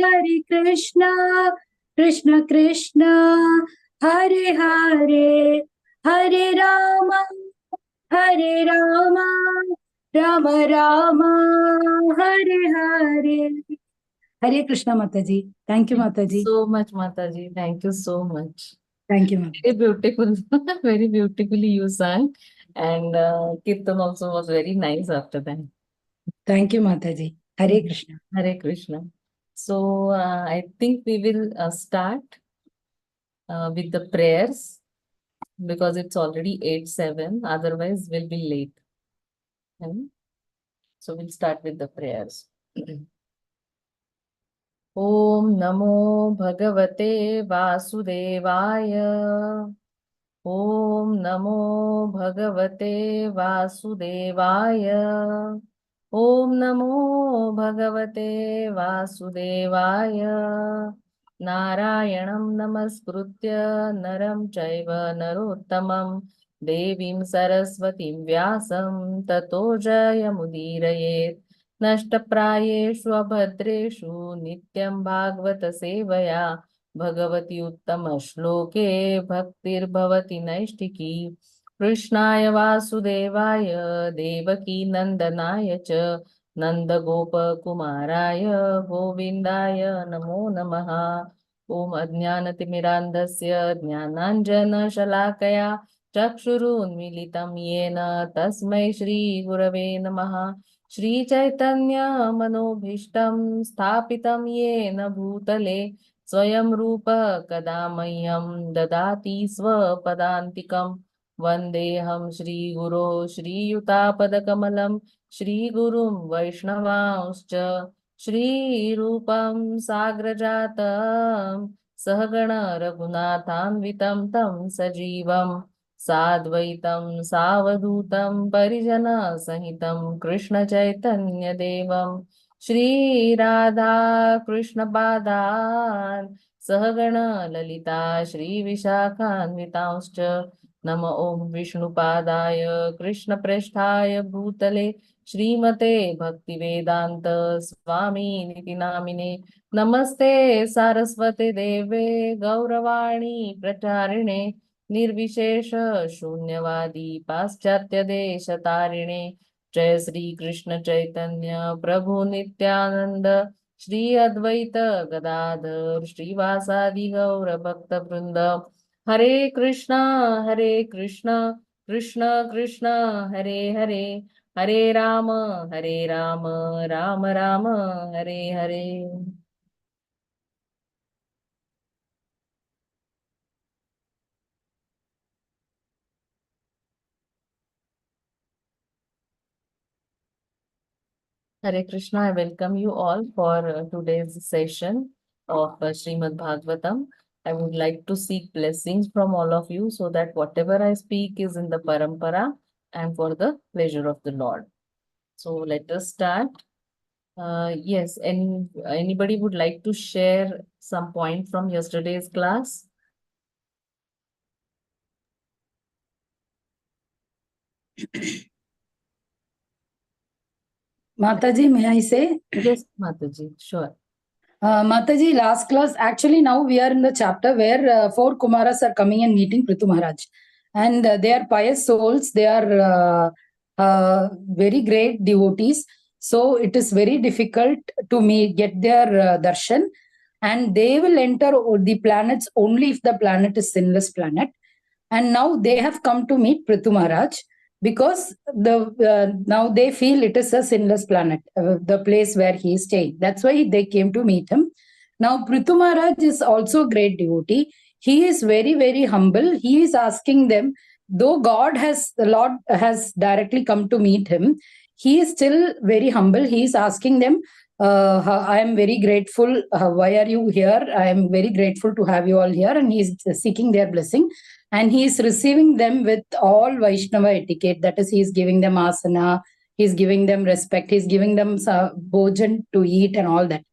Hare Krishna, Krishna Krishna, Hare Hare, Hare Rama, Hare Rama, Rama Rama, Hare Hare. Hare Krishna, Mataji. Thank you, Mataji. So much, Mataji. Thank you so much. Thank you, Mataji. Very beautiful, very beautifully you sang, and Kirtan also was very nice after that. Thank you, Mataji. Hare Krishna. Hare Krishna. So I think we will start with the prayers because it's already 8:07. Otherwise, we'll be late. So we'll start with the prayers. Om Namo Bhagavate Vasudevaya. Om Namo Bhagavate Vasudevaya. Om Namo Bhagavate Vasudevaya. Narayanam Namaskritya Naram Chaiva Narottamam Devim Saraswatim Vyasam Tato Jayamudiraye Nashtaprayeshu Abhadreshu Nityam Bhagavata Sevaya Bhagavati Uttama Shloke Bhaktir Bhavati Naishtiki Krishnaya Vasudevaya Devaki Nandanaya Cha Nanda Gopa Kumaraya Govindaya Namo Namaha Om Ajnanatimirandasya Jnananjana Shalakaya Chakshurun Militam Yena Tasmai Shri Gurave Namaha Shri Chaitanya Manobhishtam Sthapitam Yena Bhutale Swayam Rupa Kadamayyam Dadati Swapadantikam Vandeham Shri Guru Shri Yutapadakamalam Shri Gurum Vaishnavanscha Shri Rupam Sagrajatam Sahagana Raghunathanvitam Tam Sajivam Sadvaitam Savadutam Parijana Sahitam Krishna Chaitanya Devam Shri Radha Krishna Padan Sahagana Lalita Shri Vishakhanvitamscha Nama Om Vishnu Padaya Krishna Presthaya Bhutale Srimate Bhaktivedanta Swami Niti Namine Namaste Saraswate Deve Gauravani Pracharine निर्विशेष शून्यवादी पाश्चात्य देश तारिणे जय श्री कृष्ण चैतन्य प्रभु नित्यानंद श्री अद्वैत गदाधर श्रीवासादि गौर भक्त वृंद हरे Krishna Krishna Krishna Hare Hare Hare Ram Ram Ram Hare Hare Hare Krishna, I welcome you all for today's session of Srimad Bhagavatam. I would like to seek blessings from all of you so that whatever I speak is in the parampara and for the pleasure of the Lord. So let us start. Yes, anybody would like to share some point from yesterday's class? Mataji, may I say? Yes, Mataji, sure. Mataji, last class, actually now we are in the chapter where 4 Kumaras are coming and meeting Prithu Maharaj. And they are pious souls, they are very great devotees. So it is very difficult to get their darshan. And they will enter the planets only if the planet is sinless planet. And now they have come to meet Prithu Maharaj because now they feel it is a sinless planet, the place where he is staying. That's why they came to meet him. Now, Prithu Maharaj is also a great devotee. He is very, very humble. He is asking them, though the Lord has directly come to meet him, he is still very humble. He is asking them, I am very grateful. Why are you here? I am very grateful to have you all here. And he is seeking their blessing. And he is receiving them with all Vaishnava etiquette. That is, he is giving them asana, he is giving them respect, he is giving them bhojan to eat and all that.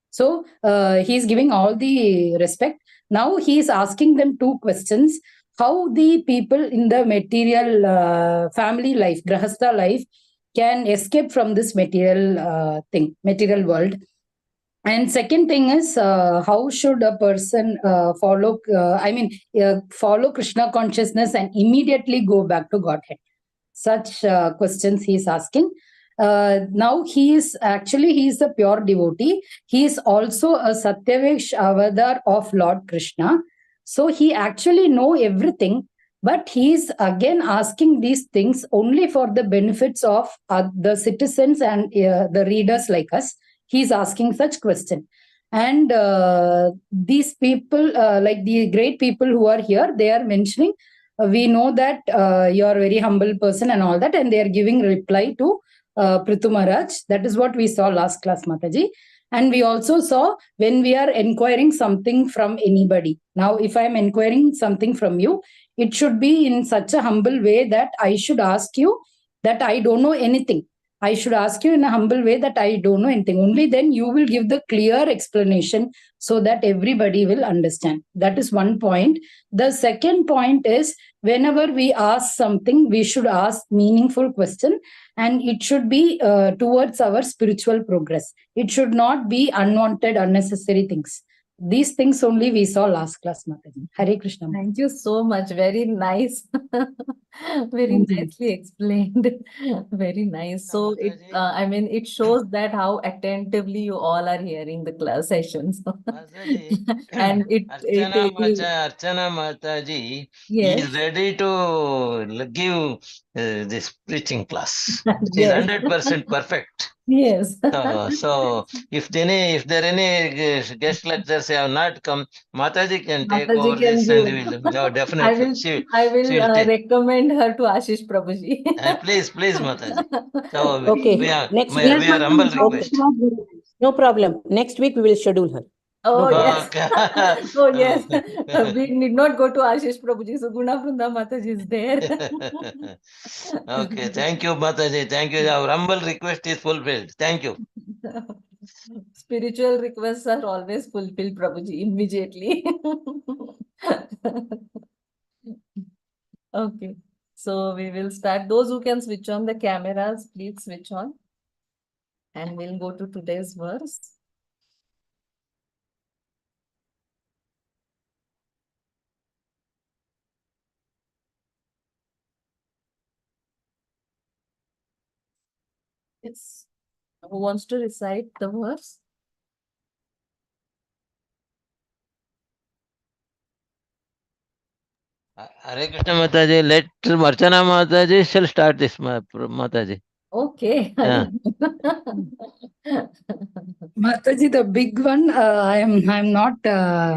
So he is giving all the respect. Now he is asking them 2 questions. How the people in the material family life, grahastha life, can escape from this material material world. And second thing is, how should a person follow Krishna consciousness and immediately go back to Godhead? Such questions he is asking. Now he is a pure devotee. He is also a Satyavesh avatar of Lord Krishna. So he actually know everything, but he is again asking these things only for the benefits of the citizens and the readers like us. He is asking such question. And these people, like the great people who are here, they are mentioning, we know that you are a very humble person and all that, and they are giving reply to Prithu Maharaj. That is what we saw last class, Mataji. And we also saw when we are inquiring something from anybody. Now, if I am inquiring something from you, it should be in such a humble way that I should ask you that I don't know anything. I should ask you in a humble way that I don't know anything. Only then you will give the clear explanation so that everybody will understand. That is one point. The second point is, whenever we ask something, we should ask meaningful question, and it should be towards our spiritual progress. It should not be unwanted, unnecessary things. These things only we saw last class, Mataji. Hare Krishna. Thank you so much. Very nice. Very Thank you. nicely explained. Very nice. So it, I mean, it shows that how attentively you all are hearing the class sessions. Mataji, And it is, Archana Mataji yes, is ready to give this preaching class. She is yes, 100% perfect. yes. So if there any guest lectures have not come, Mataji can take Mataji over can this give. and will I definitely will, she I will will take. recommend her to Ashish Prabhuji. Please, Mataji. So Okay, we are next we week. are humble request. No problem. Next week we will schedule her. Oh, No yes. Okay. Oh, yes. We need not go to Ashish Prabhuji. So Guna Vrunda Mataji is there. Okay, thank you, Mataji. Thank you. Our humble request is fulfilled. Thank you. Spiritual requests are always fulfilled, Prabhuji, immediately. Okay. So we will start. Those who can switch on the cameras, please switch on. And we'll go to today's verse. Yes. Who wants to recite the verse? Hare Krishna Mataji, let Archana Mataji shall start this, Mataji. Okay. Yeah. Mataji, the big one, I'm not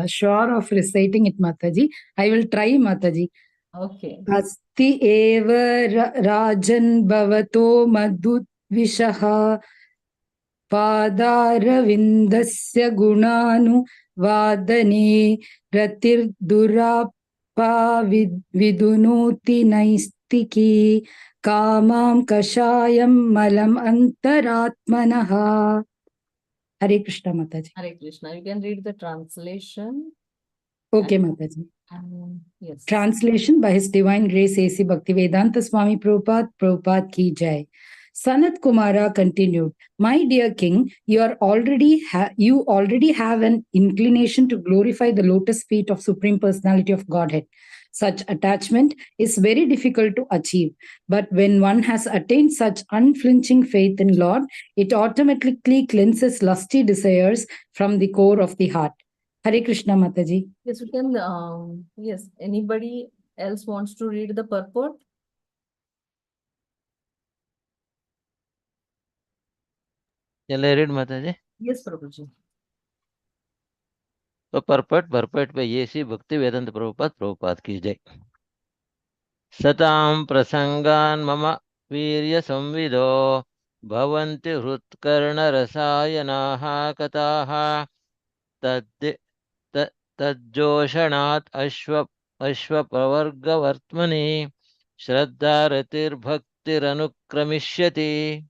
sure of reciting it, Mataji. I will try, Mataji. Okay. Asti eva rajan bhavato madhudvishaha पादारविन्दस्य गुणानुवादने रतिर्दुरापा विदुनोति नैस्तिकी कामां कषायं मलम् अन्तरात्मनः. Hare Krishna, Mataji. Hare Krishna. You can read the translation. Okay, Mataji. Yes. Translation by His Divine Grace A.C. Bhaktivedanta Swami Prabhupada ki jai. Sanat Kumara continued, my dear king, you already have an inclination to glorify the lotus feet of Supreme Personality of Godhead. Such attachment is very difficult to achieve, but when one has attained such unflinching faith in Lord, it automatically cleanses lusty desires from the core of the heart. Hare Krishna, Mataji. Yes, we can. Yes. Anybody else wants to read the purport? Shall I read, Mataji? Yes, Prabhuji. So purport by A.C. Bhaktivedanta Prabhupada ki jai. Satam prasangan mama virya samvido bhavanti hrutkarna rasayanaha kataha तज्जोषणात् अश्वप्रवर्गवर्त्मनि श्रद्धारतिर्भक्तिरनुक्रमिष्यति.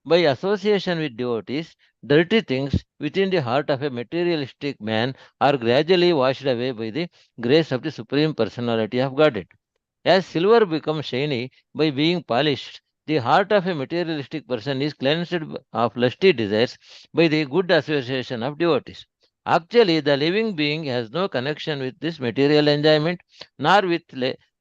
By association with devotees, dirty things within the heart of a materialistic man are gradually washed away by the grace of the Supreme Personality of Godhead. As silver becomes shiny by being polished, The heart of a materialistic person is cleansed of lusty desires by the good association of devotees. Actually, the living being has no connection with this material enjoyment nor with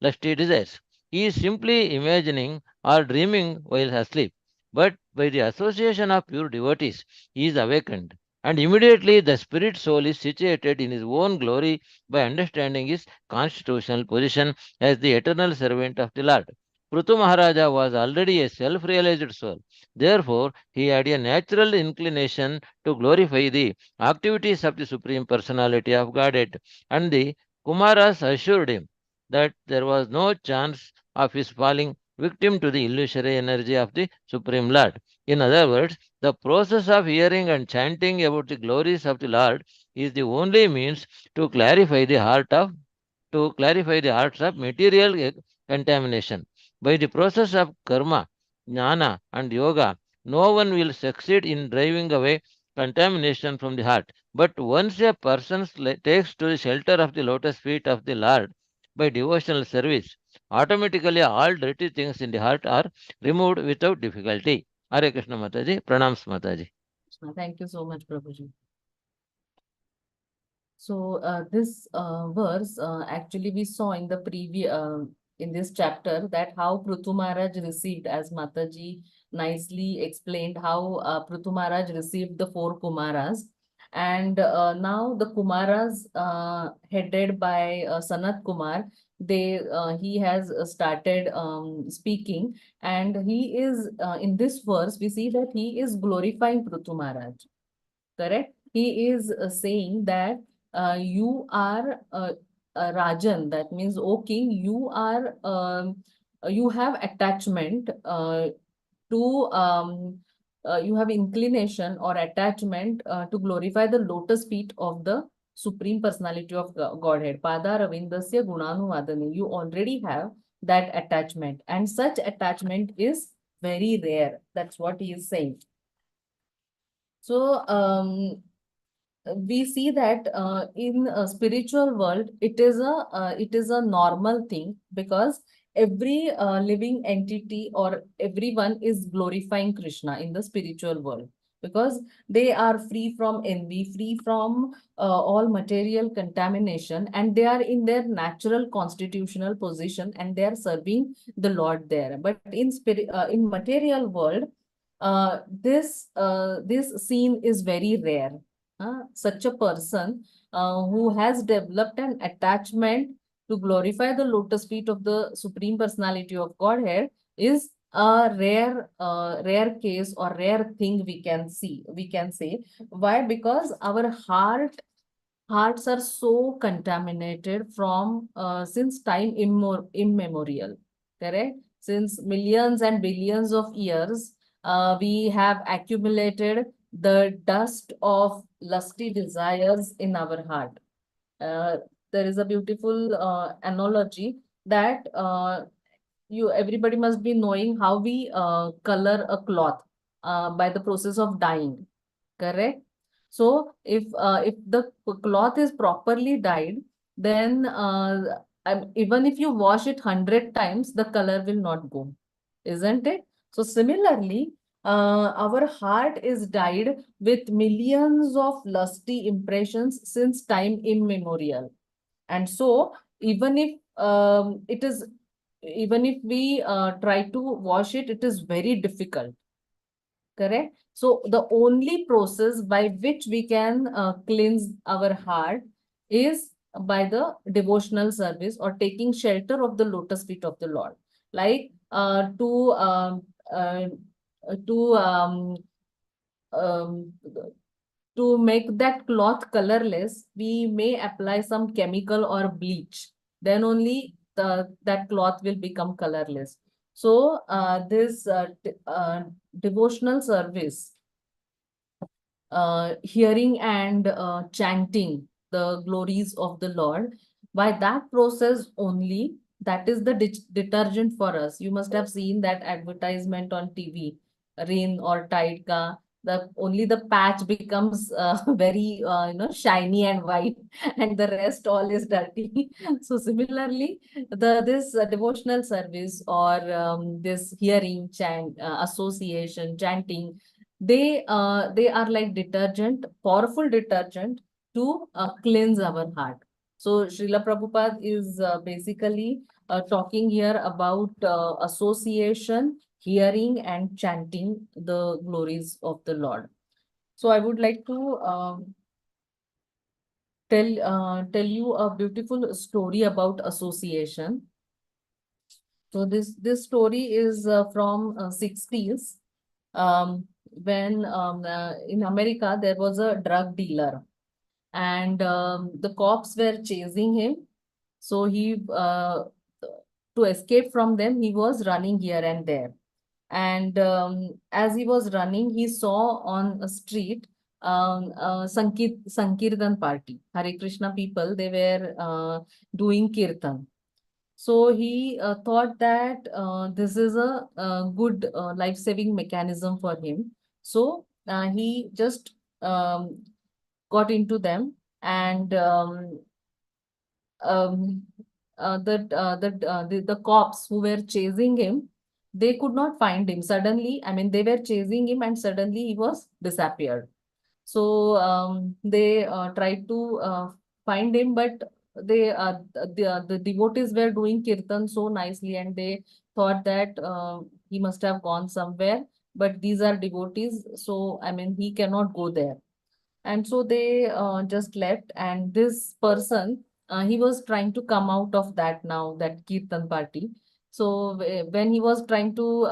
lusty desires. He is simply imagining or dreaming while asleep. But by the association of pure devotees, he is awakened, and immediately the spirit soul is situated in his own glory by understanding his constitutional position as the eternal servant of the Lord. Prithu Maharaja was already a self realized soul. Therefore, he had a natural inclination to glorify the activities of the Supreme Personality of Godhead, and the Kumaras assured him that there was no chance of his falling victim to the illusory energy of the Supreme Lord. In other words, the process of hearing and chanting about the glories of the Lord is the only means to clarify the hearts of material contamination. By the process of karma, jnana, and yoga, no one will succeed in driving away contamination from the heart. But once a person takes to the shelter of the lotus feet of the Lord by devotional service, automatically all dirty things in the heart are removed without difficulty. Hare Krishna Mataji, Pranams Mataji. Thank you so much, Prabhuji. So this verse actually we saw in the previous in this chapter that how Prithu Maharaj received, as Mataji nicely explained, how Prithu Maharaj received the four Kumaras, and now the Kumaras headed by Sanat Kumar, he has started speaking, and he is in this verse we see that he is glorifying Prithu Maharaj. Correct? He is saying that you are Rajan, that means, O king, you have attachment you have inclination or attachment to glorify the lotus feet of the Supreme Personality of Godhead. Pada Ravindasya Gunanuvadani. You already have that attachment, and such attachment is very rare. That's what he is saying. So, we see that in a spiritual world, it is a normal thing, because every living entity or everyone is glorifying Krishna in the spiritual world, because they are free from envy, free from all material contamination, and they are in their natural constitutional position, and they are serving the Lord there. But in material world, this scene is very rare. Such a person who has developed an attachment to glorify the lotus feet of the Supreme Personality of Godhead is a rare case or rare thing we can say. Why? Because our hearts are so contaminated from since time immemorial. Correct? Since millions and billions of years, we have accumulated the dust of lusty desires in our heart. There is a beautiful analogy that everybody must be knowing how we color a cloth by the process of dyeing. Correct? So if the cloth is properly dyed, then even if you wash it 100 times, the color will not go, isn't it? So similarly, our heart is dyed with millions of lusty impressions since time immemorial. And so even if even if we try to wash it, it is very difficult. Correct? So the only process by which we can cleanse our heart is by the devotional service or taking shelter of the lotus feet of the Lord. Like to um, to make that cloth colorless, we may apply some chemical or bleach. Then only that cloth will become colorless. So this devotional service, hearing and chanting the glories of the Lord, by that process only, that is the detergent for us. You must have seen that advertisement on TV, rain or tide ka, only the patch becomes very shiny and white, and the rest all is dirty. So similarly, this devotional service or this hearing, chant, association, chanting, they are like detergent, powerful detergent to cleanse our heart. So Srila Prabhupada is basically talking here about association, hearing and chanting the glories of the Lord. So I would like to tell you a beautiful story about association. So this story is from 60s, when in America there was a drug dealer, and the cops were chasing him. So he to escape from them, he was running here and there. And as he was running, he saw on a street Sankirtan party, Hare Krishna people. They were doing kirtan. So he thought that this is a good life-saving mechanism for him. So he just got into them, and um, the cops who were chasing him, they could not find him. Suddenly, I mean, they were chasing him, and suddenly he was disappeared. So they tried to find him, but the devotees were doing kirtan so nicely, and they thought that he must have gone somewhere. But these are devotees, so I mean, he cannot go there. And so they just left, and this person, he was trying to come out of that kirtan party. So when he was trying to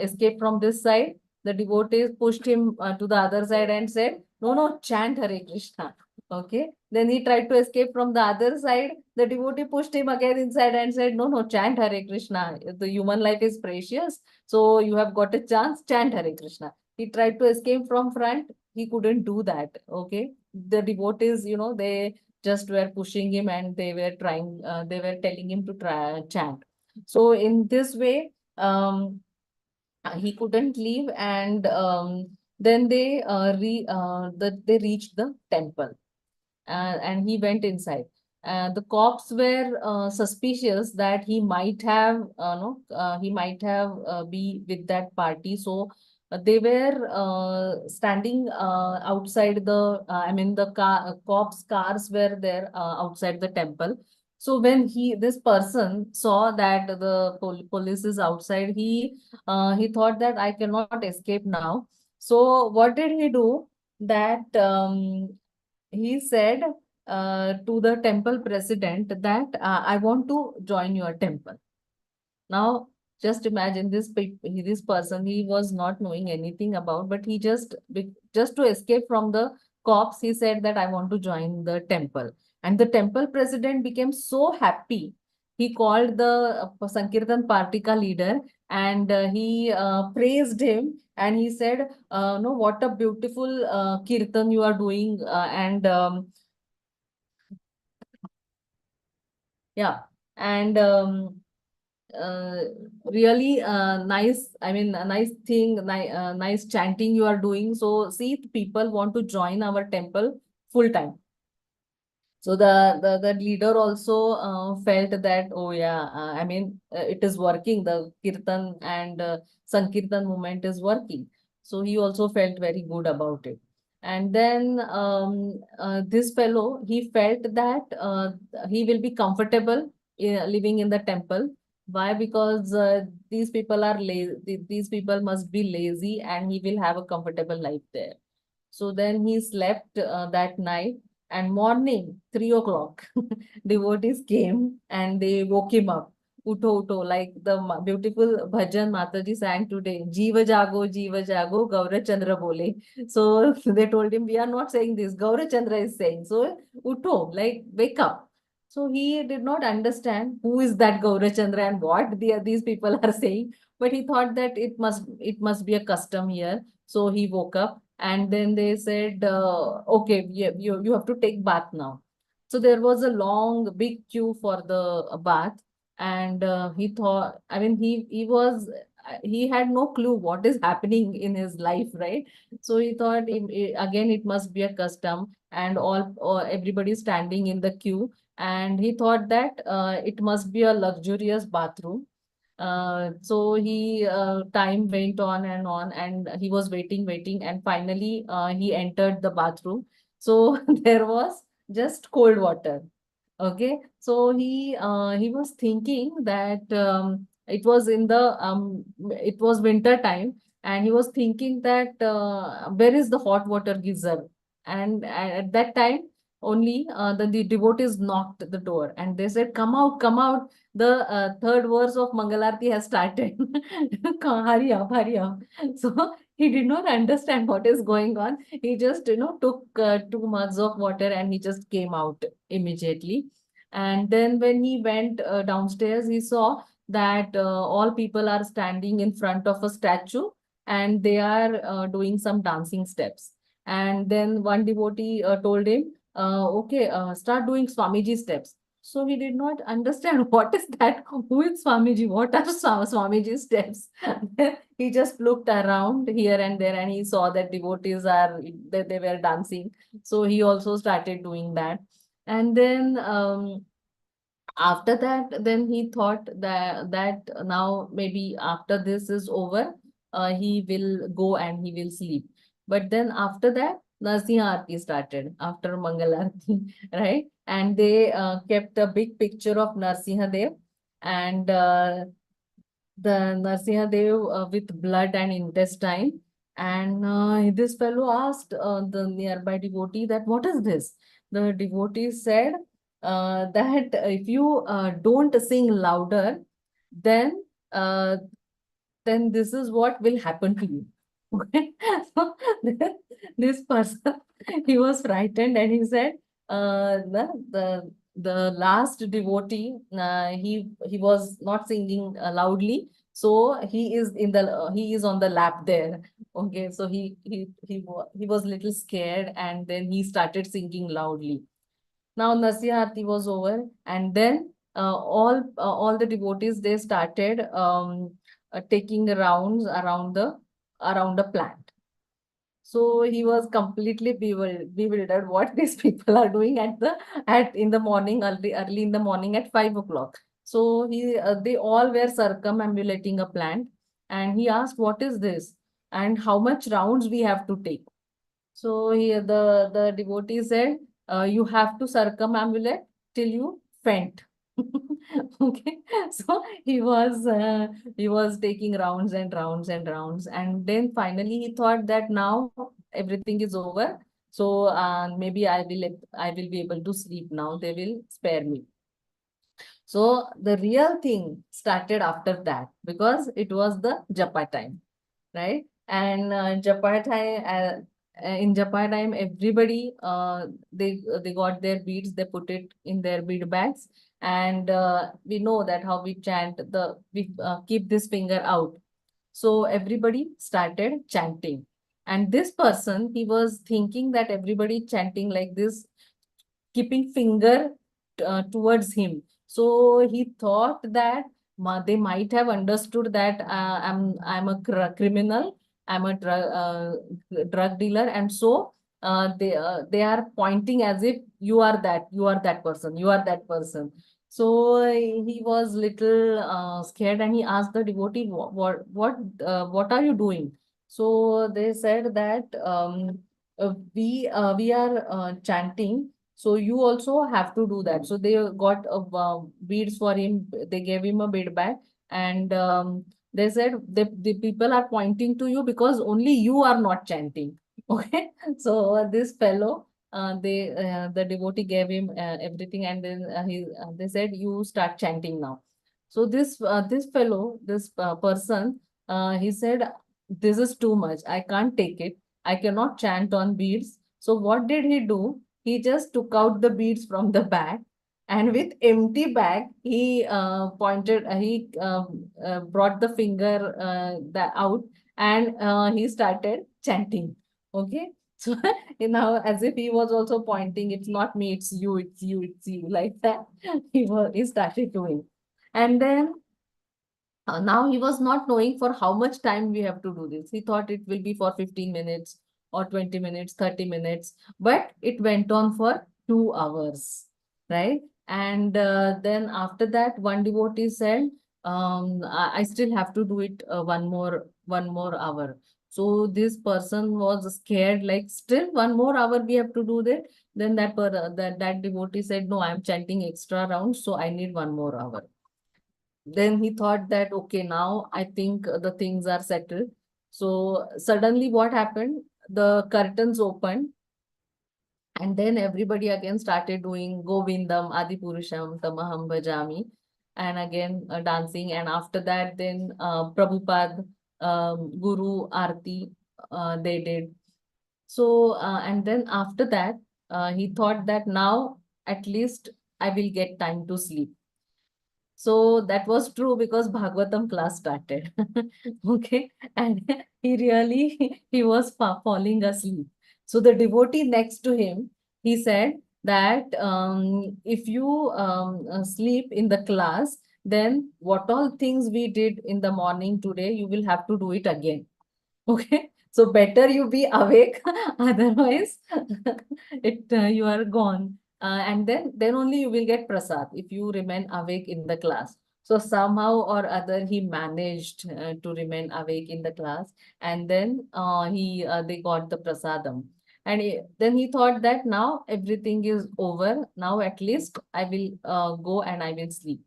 escape from this side, the devotees pushed him to the other side and said, no, no, chant Hare Krishna. Okay. Then he tried to escape from the other side. The devotee pushed him again inside and said, no, no, chant Hare Krishna. The human life is precious. So you have got a chance, chant Hare Krishna. He tried to escape from front. He couldn't do that. Okay. The devotees, they just were pushing him, and they were telling him to try chant. So in this way, he couldn't leave, and then they reached the temple, and he went inside. The cops were suspicious that he might have no he might have be with that party. So they were standing outside the I mean the cops cars were there outside the temple. So when this person saw that the police is outside, he thought that I cannot escape now. So what did he do? That he said to the temple president that I want to join your temple. Now, just imagine this person, he was not knowing anything about, but he just to escape from the cops, he said that I want to join the temple. And the temple president became so happy. He called the Sankirtan Partika leader, and he praised him, and he said, no, what a beautiful kirtan you are doing. And yeah, and uh, really nice, I mean, a nice thing, nice chanting you are doing. So see, people want to join our temple full time. So the leader also felt that, oh yeah, I mean, it is working. The kirtan and sankirtan movement is working. So he also felt very good about it. And then this fellow, he felt that he will be comfortable living in the temple. Why? Because these people are lazy. These people must be lazy, and he will have a comfortable life there. So then he slept that night, and morning, 3 o'clock, devotees came and they woke him up. Utho, utho, like the beautiful bhajan Mataji sang today. Jiva jago, Gaura Chandra bole. So they told him, we are not saying this. Gaura Chandra is saying. So, utho, like wake up. So he did not understand who is that Gaura Chandra and what these people are saying. But he thought that it must be a custom here. So he woke up, and then they said, okay, you have to take bath now. So there was a long, big queue for the bath. And he thought, I mean, he was he had no clue what is happening in his life, right? So he thought again it must be a custom, and everybody standing in the queue, and he thought that it must be a luxurious bathroom. So he time went on, and he was waiting, and finally he entered the bathroom. So there was just cold water. Okay, so he was thinking that it was winter time, and he was thinking that where is the hot water geyser? And at that time only the devotees knocked the door, and they said, "Come out, come out! The third verse of Mangalarti has started. Hurry up, hurry up!" So he did not understand what is going on. He just took 2 mugs of water, and he just came out immediately. And then when he went downstairs, he saw that all people are standing in front of a statue, and they are doing some dancing steps. And then one devotee told him, okay, start doing Swamiji steps. So he did not understand what is that, who is Swamiji, what are Swamiji steps. He just looked around here and there, and he saw that devotees they were dancing. So he also started doing that. And then after that, then he thought that now maybe after this is over, he will go and he will sleep. But then after that, Narsimha Aarti started after Mangal Aarti, right? And they kept a big picture of Narsimha Dev, and the Narsimha Dev with blood and intestine. And this fellow asked the nearby devotee that, what is this? The devotee said that if you don't sing louder, then uh, then this is what will happen to you. Okay. So then this person, he was frightened, and he said, the last devotee, he was not singing loudly, so he is on the lap there. Okay, so he was little scared, and then he started singing loudly. Now Narsimha was over, and then all the devotees, they started taking rounds around the plant. So he was completely bewildered what these people are doing at in the morning, early in the morning at 5 o'clock. So they all were circumambulating a plant, and he asked, "What is this? And how much rounds we have to take?" So here the devotee said, you have to circumambulate till you faint. Okay, so he was taking rounds and rounds and rounds, and then finally he thought that now everything is over. So maybe I will be able to sleep now. They will spare me. So the real thing started after that, because it was the japa time, right? And japa time, in japa time, everybody they got their beads, they put it in their bead bags, and we know that how we chant we keep this finger out. So everybody started chanting, and this person, he was thinking that everybody chanting like this, keeping finger towards him. So he thought that they might have understood that I'm a criminal, I'm a drug dealer, and so they are pointing as if you are that person, you are that person. So he was little scared, and he asked the devotee, what are you doing? So they said that we are chanting, so you also have to do that. So they got beads for him. They gave him a bead bag, and they said the people are pointing to you because only you are not chanting. Okay, so this fellow, the devotee gave him everything, and then they said, you start chanting now. So this fellow, this person, he said, this is too much. I can't take it. I cannot chant on beads. So what did he do? He just took out the beads from the bag, and with empty bag, he brought the finger out, and he started chanting. Okay. So now, as if he was also pointing, it's not me, it's you, it's you, it's you, like that. He started doing. And then Now he was not knowing for how much time we have to do this. He thought it will be for 15 minutes or 20 minutes, 30 minutes, but it went on for 2 hours, right? And then after that, one devotee said, I still have to do it one more hour. So this person was scared, like still 1 more hour we have to do that. Then that devotee said, no, I'm chanting extra rounds, so I need 1 more hour. Then he thought that, okay, now I think the things are settled. So suddenly what happened? The curtains opened, and then everybody again started doing Govindam, Adipurusham, Tamaham Bhajami, and again dancing. And after that, then Prabhupada, Guru Arti, they did. So, and then after that, he thought that now at least I will get time to sleep. So that was true because Bhagavatam class started. Okay. And he was falling asleep. So the devotee next to him, he said that if you sleep in the class, then what all things we did in the morning today, you will have to do it again. Okay. So better you be awake, otherwise you are gone. And then only you will get prasad if you remain awake in the class. So somehow or other he managed to remain awake in the class, and then they got the prasadam. And then he thought that now everything is over. Now at least I will go and I will sleep.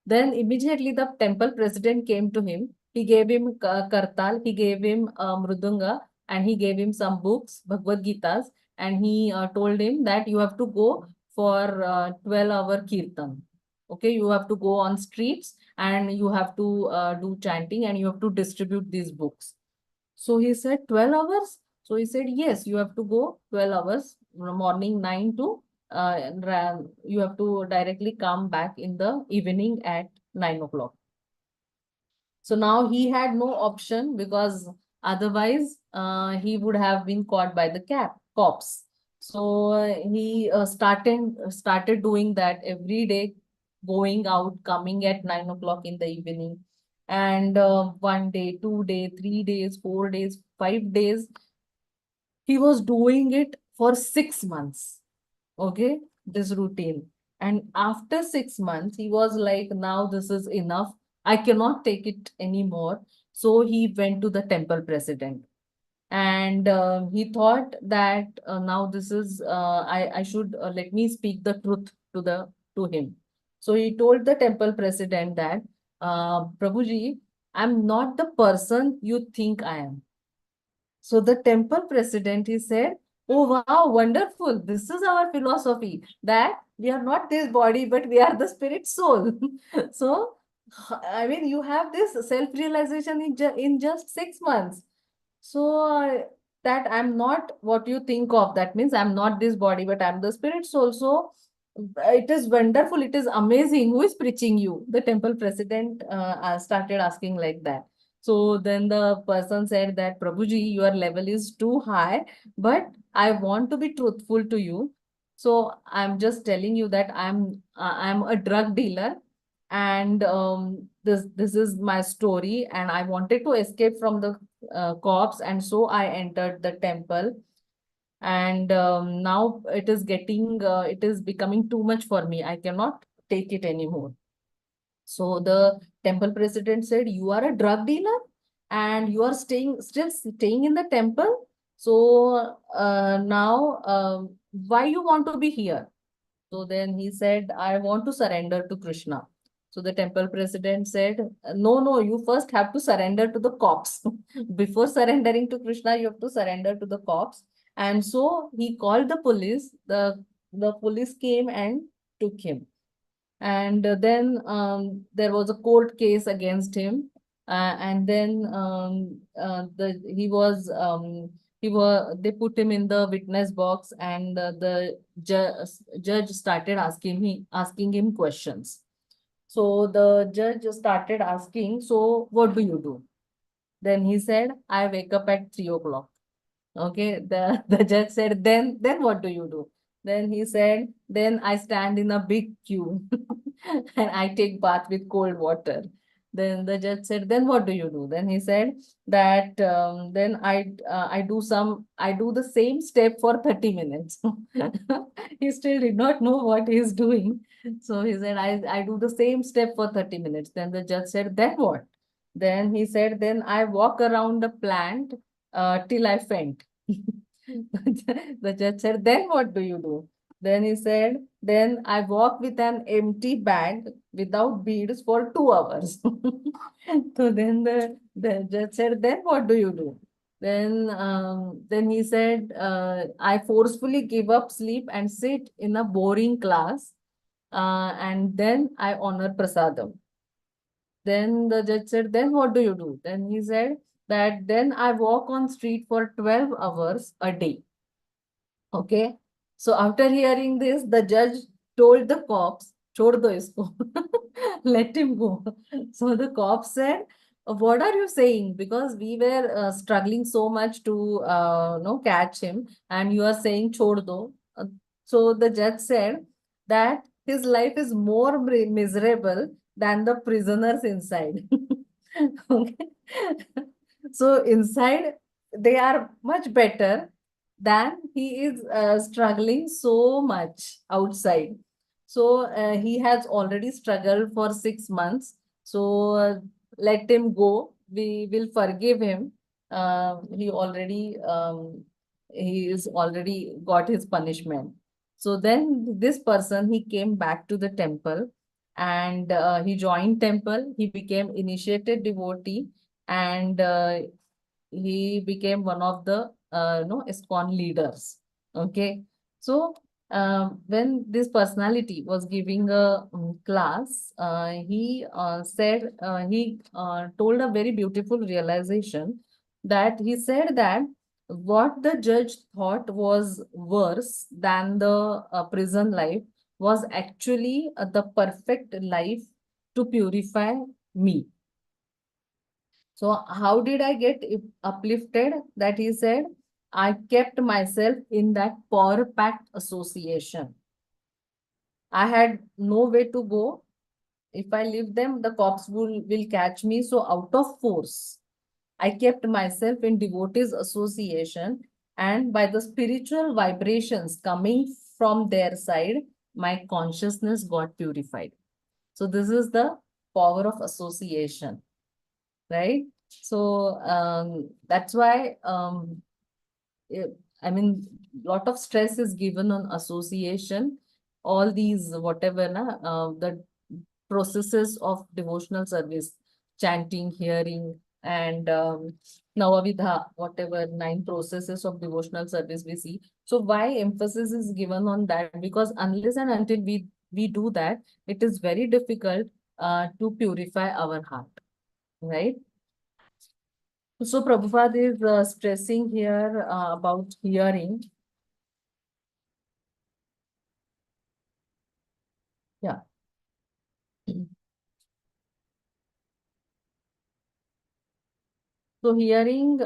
Then immediately the temple president came to him. He gave him kartal, he gave him mridunga, and he gave him some books, Bhagavad Gitas, and he told him that you have to go for 12-hour kirtan. Okay, you have to go on streets and you have to do chanting and you have to distribute these books. So he said 12 hours. So he said, yes, you have to go 12 hours, morning 9 to you have to directly come back in the evening at 9 o'clock. So now he had no option because otherwise he would have been caught by the cops. So he started doing that every day, going out, coming at 9 o'clock in the evening. And 1 day, 2 day, 3 days, 4 days, 5 days, he was doing it for 6 months. Okay, this routine. And after 6 months, he was like, now this is enough. I cannot take it anymore. So he went to the temple president. And he thought that now this is, I should let me speak the truth to him. So he told the temple president that, Prabhuji, I'm not the person you think I am. So the temple president, he said, oh, wow, wonderful. This is our philosophy, that we are not this body, but we are the spirit soul. So, I mean, you have this self-realization in just 6 months. So that I'm not what you think of. That means I'm not this body, but I'm the spirit soul. So it is wonderful. It is amazing. Who is preaching you? The temple president started asking like that. So then the person said that, Prabhuji, your level is too high, but I want to be truthful to you. So I'm just telling you that I'm a drug dealer, and this is my story, and I wanted to escape from the cops, and so I entered the temple. And now it is becoming too much for me. I cannot take it anymore. So the temple president said, you are a drug dealer and you are still staying in the temple. So now why you want to be here? So then he said, I want to surrender to Krishna. So the temple president said, no, you first have to surrender to the cops. Before surrendering to Krishna, you have to surrender to the cops. And so he called the police. The police came and took him. And then there was a court case against him. And then they put him in the witness box, and the judge started asking him questions. So the judge started asking, so what do you do? Then he said, I wake up at 3 o'clock. Okay, the judge said, then what do you do? Then he said, then I stand in a big queue and I take bath with cold water. Then the judge said, then what do you do? Then he said that then I do the same step for 30 minutes. He still did not know what he is doing. So he said, I do the same step for 30 minutes. Then the judge said, then what? Then he said, then I walk around the plant till I faint. The judge said, then what do you do? Then he said, then I walk with an empty bag without beads for 2 hours. So then the judge said, then what do you do? Then he said, I forcefully give up sleep and sit in a boring class, and then I honor prasadam. Then the judge said, then what do you do? Then he said that then I walk on street for 12 hours a day. Okay. So after hearing this, the judge told the cops, chhod do isko, let him go. So the cops said, what are you saying? Because we were struggling so much to catch him, and you are saying chhod do. So the judge said that his life is more miserable than the prisoners inside. Okay. So inside they are much better than he is struggling so much outside. So he has already struggled for 6 months. So let him go. We will forgive him. He is already got his punishment. So then this person, he came back to the temple, and he joined temple. He became initiated devotee, and he became one of the ISKCON leaders. Okay. So when this personality was giving a class, he told a very beautiful realization, that he said that what the judge thought was worse than the prison life was actually the perfect life to purify me. So how did I get uplifted? That he said, I kept myself in that power pact association. I had no way to go. If I leave them, the cops will catch me. So out of force, I kept myself in devotees association, and by the spiritual vibrations coming from their side, my consciousness got purified. So this is the power of association, right? So that's why I mean, lot of stress is given on association. All these whatever the processes of devotional service, chanting, hearing, and Navavidha, whatever 9 processes of devotional service we see. So why emphasis is given on that? Because unless and until we do that, it is very difficult to purify our heart, right? So Prabhupada is stressing here about hearing. Yeah. So hearing,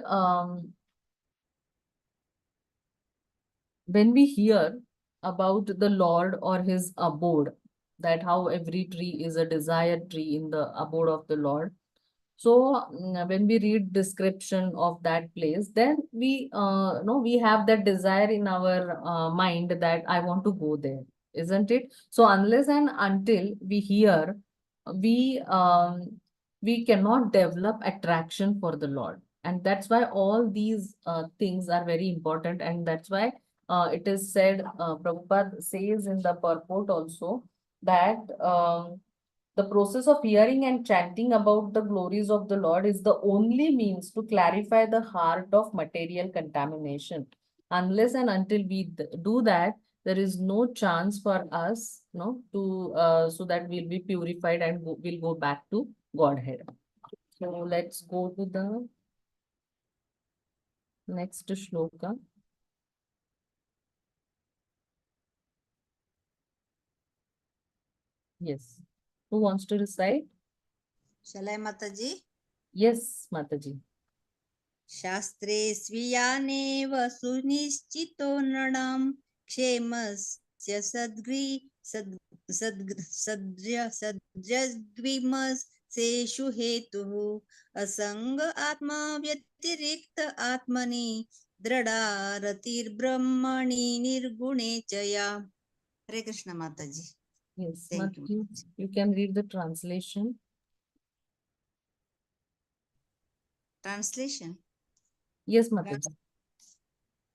when we hear about the Lord or his abode, that how every tree is a desired tree in the abode of the Lord. So when we read description of that place, then we we have that desire in our mind that I want to go there, isn't it? So unless and until we hear, we we cannot develop attraction for the Lord, and that's why all these things are very important, and that's why it is said, Prabhupada says in the purport also, that the process of hearing and chanting about the glories of the Lord is the only means to clarify the heart of material contamination. Unless and until we do that, there is no chance for us, to so that we'll be purified and we'll go back to Godhead. So let's go to the next shloka. Yes. Who wants to recite? Shall I, Mataji? Yes, Mataji. शास्त्रे स्वीयानेव सुनिश्चितो नृणां क्षेमस्य सद्ग्रीमस् सेषु हेतुः असंग आत्मा व्यतिरिक्त आत्मनि दृढारतिर्ब्रह्मणि निर्गुणे च या. हरे कृष्ण माताजी. Yes, Thank you. Mataji, you can read the translation. Translation. Yes, Mataji.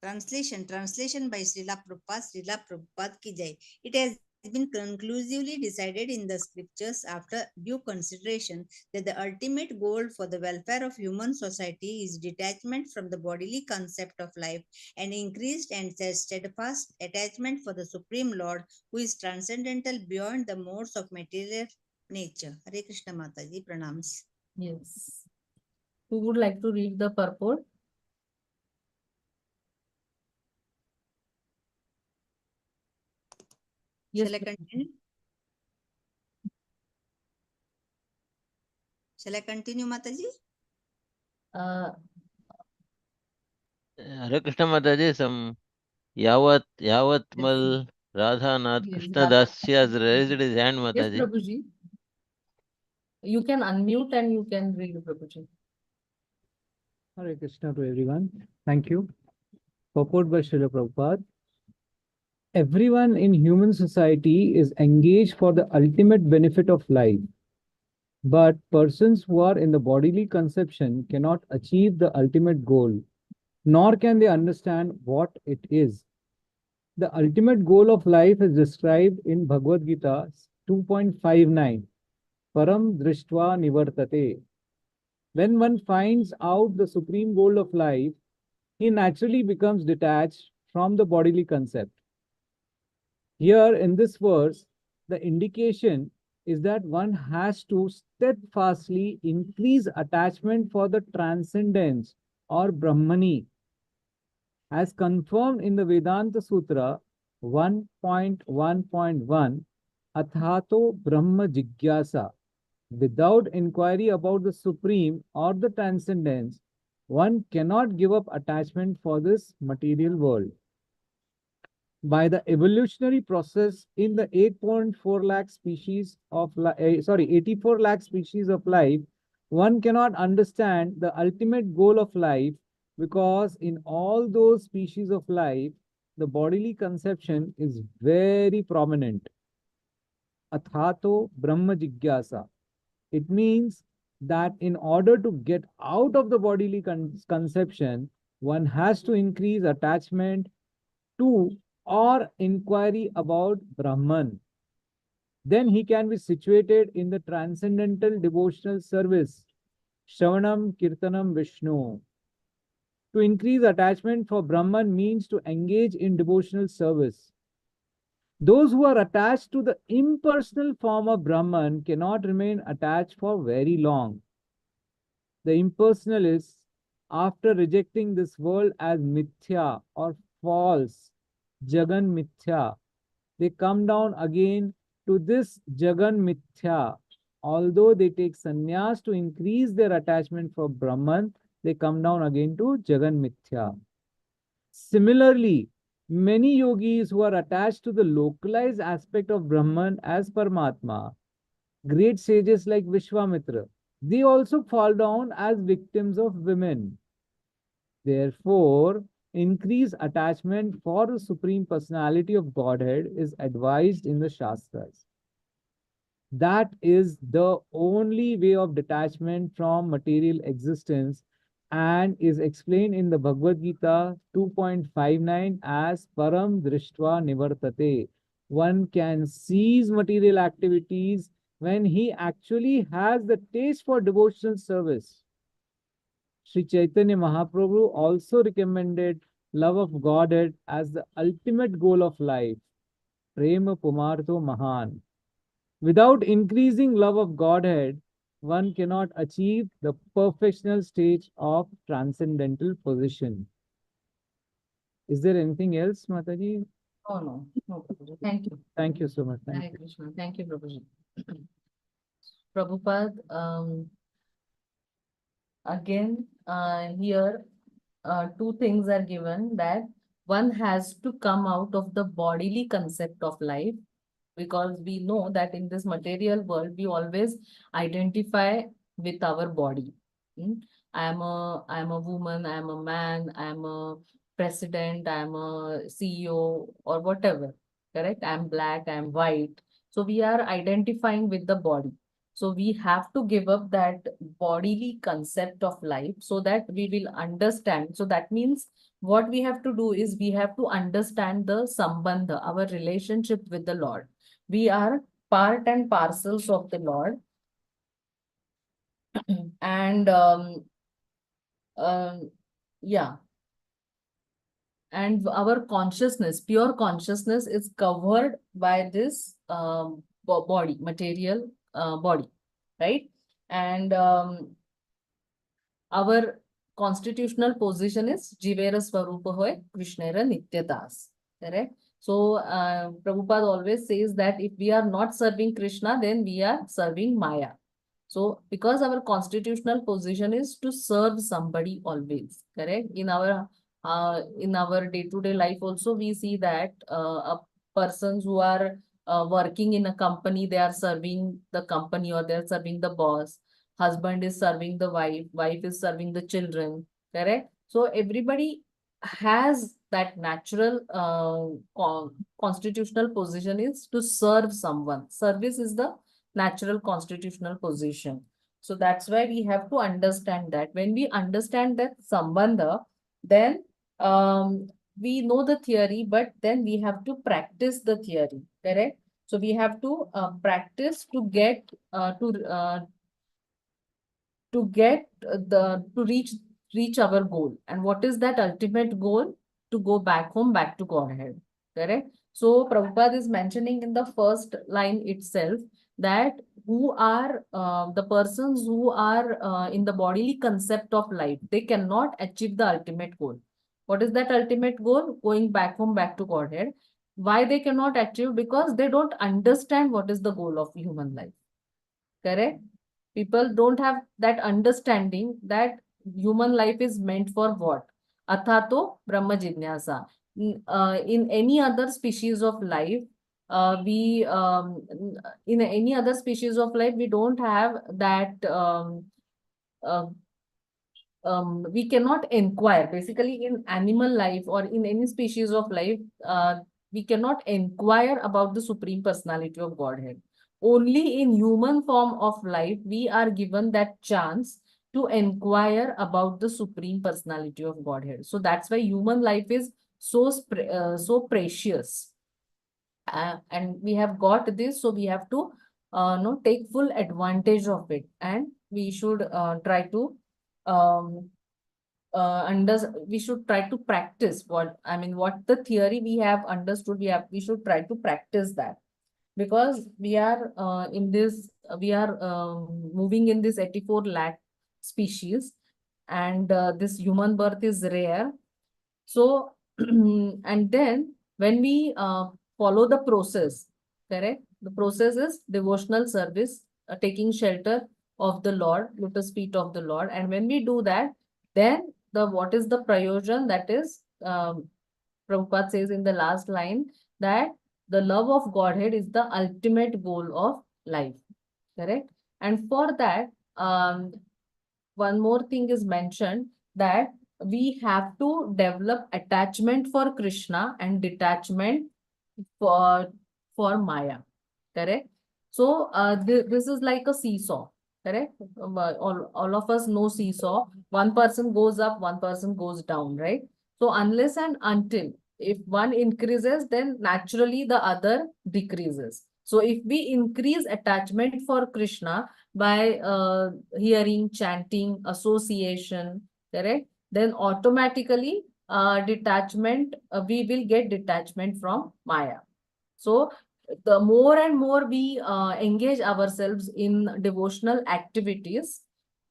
Translation by Srila Prabhupada ki jai. It has been conclusively decided in the scriptures after due consideration that the ultimate goal for the welfare of human society is detachment from the bodily concept of life and increased and steadfast attachment for the Supreme Lord, who is transcendental beyond the modes of material nature. Hare Krishna Mataji, pranams. Yes. Who would like to read the purport? Yes, Shall I continue? Shall I continue, Mataji? uh, Hare Krishna Mataji, some Yavatmal Radhanath yes, Krishna Dasya has raised his hand, yes, Mataji. Prabhuji. You can unmute and you can read, Prabhuji. Hare Krishna to everyone. Thank you. Purport by Srila Prabhupada. Everyone in human society is engaged for the ultimate benefit of life. But persons who are in the bodily conception cannot achieve the ultimate goal, nor can they understand what it is. The ultimate goal of life is described in Bhagavad Gita 2.59. Param Drishtva Nivartate. When one finds out the supreme goal of life, he naturally becomes detached from the bodily concept. Here in this verse, the indication is that one has to steadfastly increase attachment for the transcendence or Brahmani, as confirmed in the Vedanta Sutra 1.1.1, Athato Brahma Jigyasa. Without inquiry about the supreme or the transcendence, one cannot give up attachment for this material world. By the evolutionary process in the 8.4 lakh species of 84 lakh species of life, one cannot understand the ultimate goal of life, because in all those species of life, the bodily conception is very prominent. Athato Brahma Jigyasa. It means that in order to get out of the bodily conception, one has to increase attachment to or inquiry about Brahman. Then he can be situated in the transcendental devotional service, Shravanam Kirtanam Vishnu. To increase attachment for Brahman means to engage in devotional service. Those who are attached to the impersonal form of Brahman cannot remain attached for very long. The impersonalists, after rejecting this world as mithya or false, Jagan mithya, they come down again to this Jagan mithya. Although they take sannyas to increase their attachment for Brahman, they come down again to Jagan mithya. Similarly, many yogis who are attached to the localized aspect of Brahman as Paramatma, great sages like Vishwamitra, they also fall down as victims of women. Therefore, increased attachment for the Supreme Personality of Godhead is advised in the Shastras. That is the only way of detachment from material existence, and is explained in the Bhagavad Gita 2.59 as Param Drishtva Nivartate. One can cease material activities when he actually has the taste for devotional service. Sri Chaitanya Mahaprabhu also recommended love of Godhead as the ultimate goal of life. Prema Pumartho Mahan. Without increasing love of Godhead, one cannot achieve the perfectional stage of transcendental position. Is there anything else, Mataji? Oh, no, no, Prabhuji. Thank you. Thank you so much. Thank Hare you. Krishna. Thank you, Prabhuji. Prabhupada, again, here, two things are given, that one has to come out of the bodily concept of life because we know that in this material world, we always identify with our body. Hmm? I am a woman, I am a man, I am a president, I am a CEO or whatever, correct? I am black, I am white. So we are identifying with the body. So we have to give up that bodily concept of life so that we will understand. So that means what we have to do is we have to understand the sambandha, our relationship with the Lord. We are part and parcels of the Lord. And yeah, and our consciousness, pure consciousness, is covered by this body, material body, right? And our constitutional position is Jivera Swarupa Hoy, Krishnera Nityadas. Correct? So Prabhupada always says that if we are not serving Krishna, then we are serving Maya. So because our constitutional position is to serve somebody always, correct? In our day-to-day life also, we see that persons who are working in a company, they are serving the company or they are serving the boss. Husband is serving the wife, wife is serving the children, correct? So everybody has that natural constitutional position is to serve someone. Service is the natural constitutional position. So that's why we have to understand that. When we understand that sambandha, then we know the theory, but then we have to practice the theory, correct? So we have to practice to get to reach our goal. And what is that ultimate goal? To go back home, back to Godhead. Correct? So Prabhupada is mentioning in the first line itself that who are the persons who are in the bodily concept of life, they cannot achieve the ultimate goal. What is that ultimate goal? Going back home, back to Godhead. Why they cannot achieve? Because they don't understand what is the goal of human life. Correct? People don't have that understanding that human life is meant for what? Athato Brahma Jignasa. In any other species of life, in any other species of life, we don't have that uh, we cannot inquire. Basically, in animal life or in any species of life, we cannot inquire about the Supreme Personality of Godhead. Only in human form of life, we are given that chance to inquire about the Supreme Personality of Godhead. So that's why human life is so precious. And we have got this, so we have to take full advantage of it, and we should try to um, we should try to practice what the theory we have understood. We should try to practice that, because we are moving in this 84 lakh species, and this human birth is rare. So and then when we follow the process, correct, the process is devotional service, taking shelter of the Lord, lotus feet of the Lord. And when we do that, then what is the prayojan? That is, Prabhupada says in the last line that the love of Godhead is the ultimate goal of life. Correct? And for that, one more thing is mentioned, that we have to develop attachment for Krishna and detachment for Maya. Correct? So this is like a seesaw. Correct? All of us know seesaw. One person goes up, one person goes down, right? So unless and until if one increases, then naturally the other decreases. So if we increase attachment for Krishna by hearing, chanting, association, correct, then automatically detachment, we will get detachment from Maya. So the more and more we engage ourselves in devotional activities,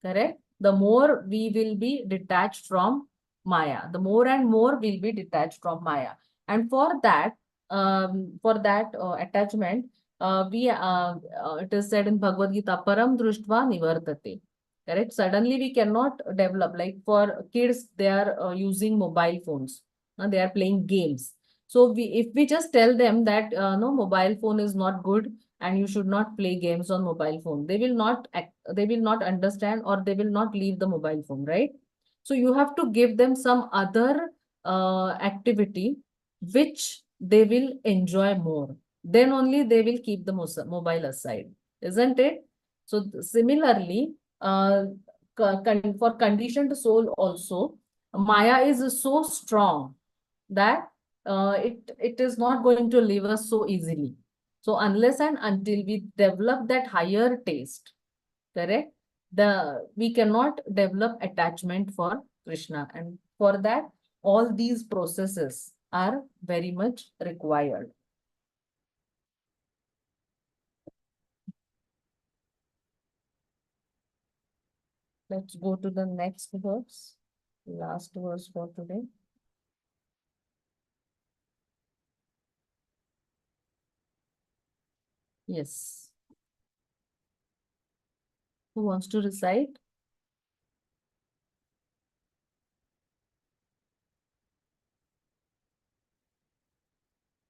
correct, the more we will be detached from Maya. The more and more we'll be detached from Maya. And for that attachment, it is said in Bhagavad Gita, Param Društva Nivartate. Correct? Suddenly we cannot develop. Like for kids, they are using mobile phones. They are playing games. So if we just tell them that no, mobile phone is not good and you should not play games on mobile phone, they will not they will not understand, or they will not leave the mobile phone, right? So you have to give them some other activity which they will enjoy more. Then only they will keep the mobile aside, isn't it? So similarly, for conditioned soul also, Maya is so strong that it is not going to leave us so easily. So unless and until we develop that higher taste, correct, we cannot develop attachment for Krishna, and for that all these processes are very much required. Let's go to the next verse, last verse for today. Yes. Who wants to recite?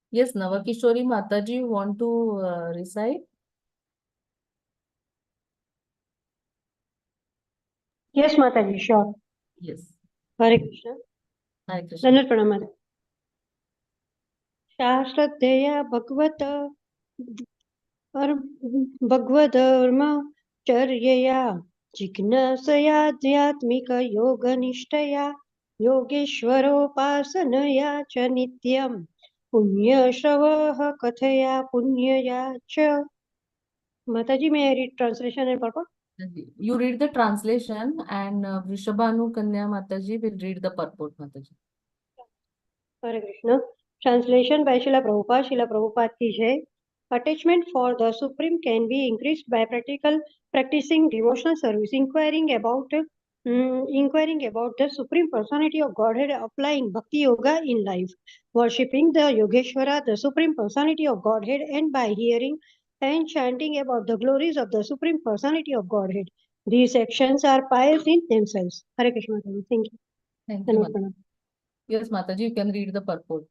Yes, Navakishori Mataji, you want to recite? Yes, Mataji, sure. Yes. Hare Krishna. Hare Krishna. Dandavat pranam, Mataji. शाश्रद्धया भगवधर्मचर्यया जिज्ञासयाध्यात्मिकयोगनिष्ठया योगेश्वरोपासनया च नित्यं पुण्यश्रवः कथया पुण्यया च. Mataji, may I read translation and purport? You read the translation, and Vrishabhanu Kanya Mataji will read the purport, Mataji. Hare Krishna. Translation by Srila Prabhupada. Srila Prabhupada ki jai. Attachment for the Supreme can be increased by practicing devotional service, inquiring about the Supreme Personality of Godhead, applying Bhakti Yoga in life, worshipping the Yogeshwara, the Supreme Personality of Godhead, and by hearing and chanting about the glories of the Supreme Personality of Godhead. These actions are pious in themselves. Hare Krishna. Thank you. Thank you, Mataji. Yes, Mataji, you can read the purport.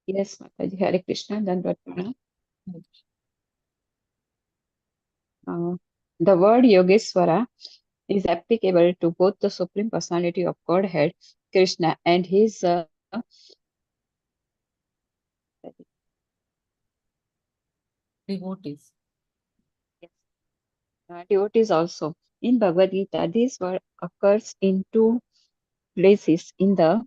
Yes, Mataji. Hare Krishna. Dandavat pranam. The word Yogeshwara is applicable to both the Supreme Personality of Godhead, Krishna, and his Devotees. devotees also. In Bhagavad Gita, this word occurs in two places. In the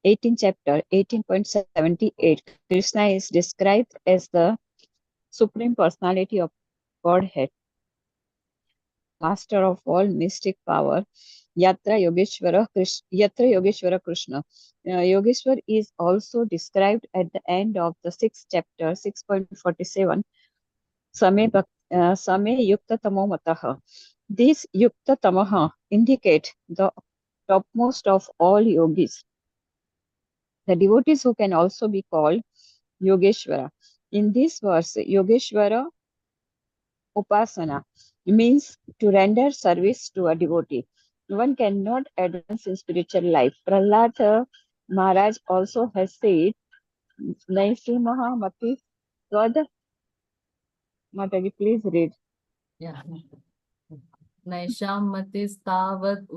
18th chapter, 18.78, Krishna is described as the Supreme Personality of Godhead, master of all mystic power. Yatra Yogeshwara Krishna. Yogeshwar is also described at the end of the 6th chapter, 6.47. Same Yukta Tamo Mataha. This Yukta Tamaha indicate the topmost of all yogis, the devotees who can also be called Yogeshwara. In this verse, Yogeshwara Upasana means to render service to a devotee. One cannot advance in spiritual life. Prahlad Maharaj also has said, Naisimaha Mati Swad. Mataji, please read. Yeah. Naisham Matistavad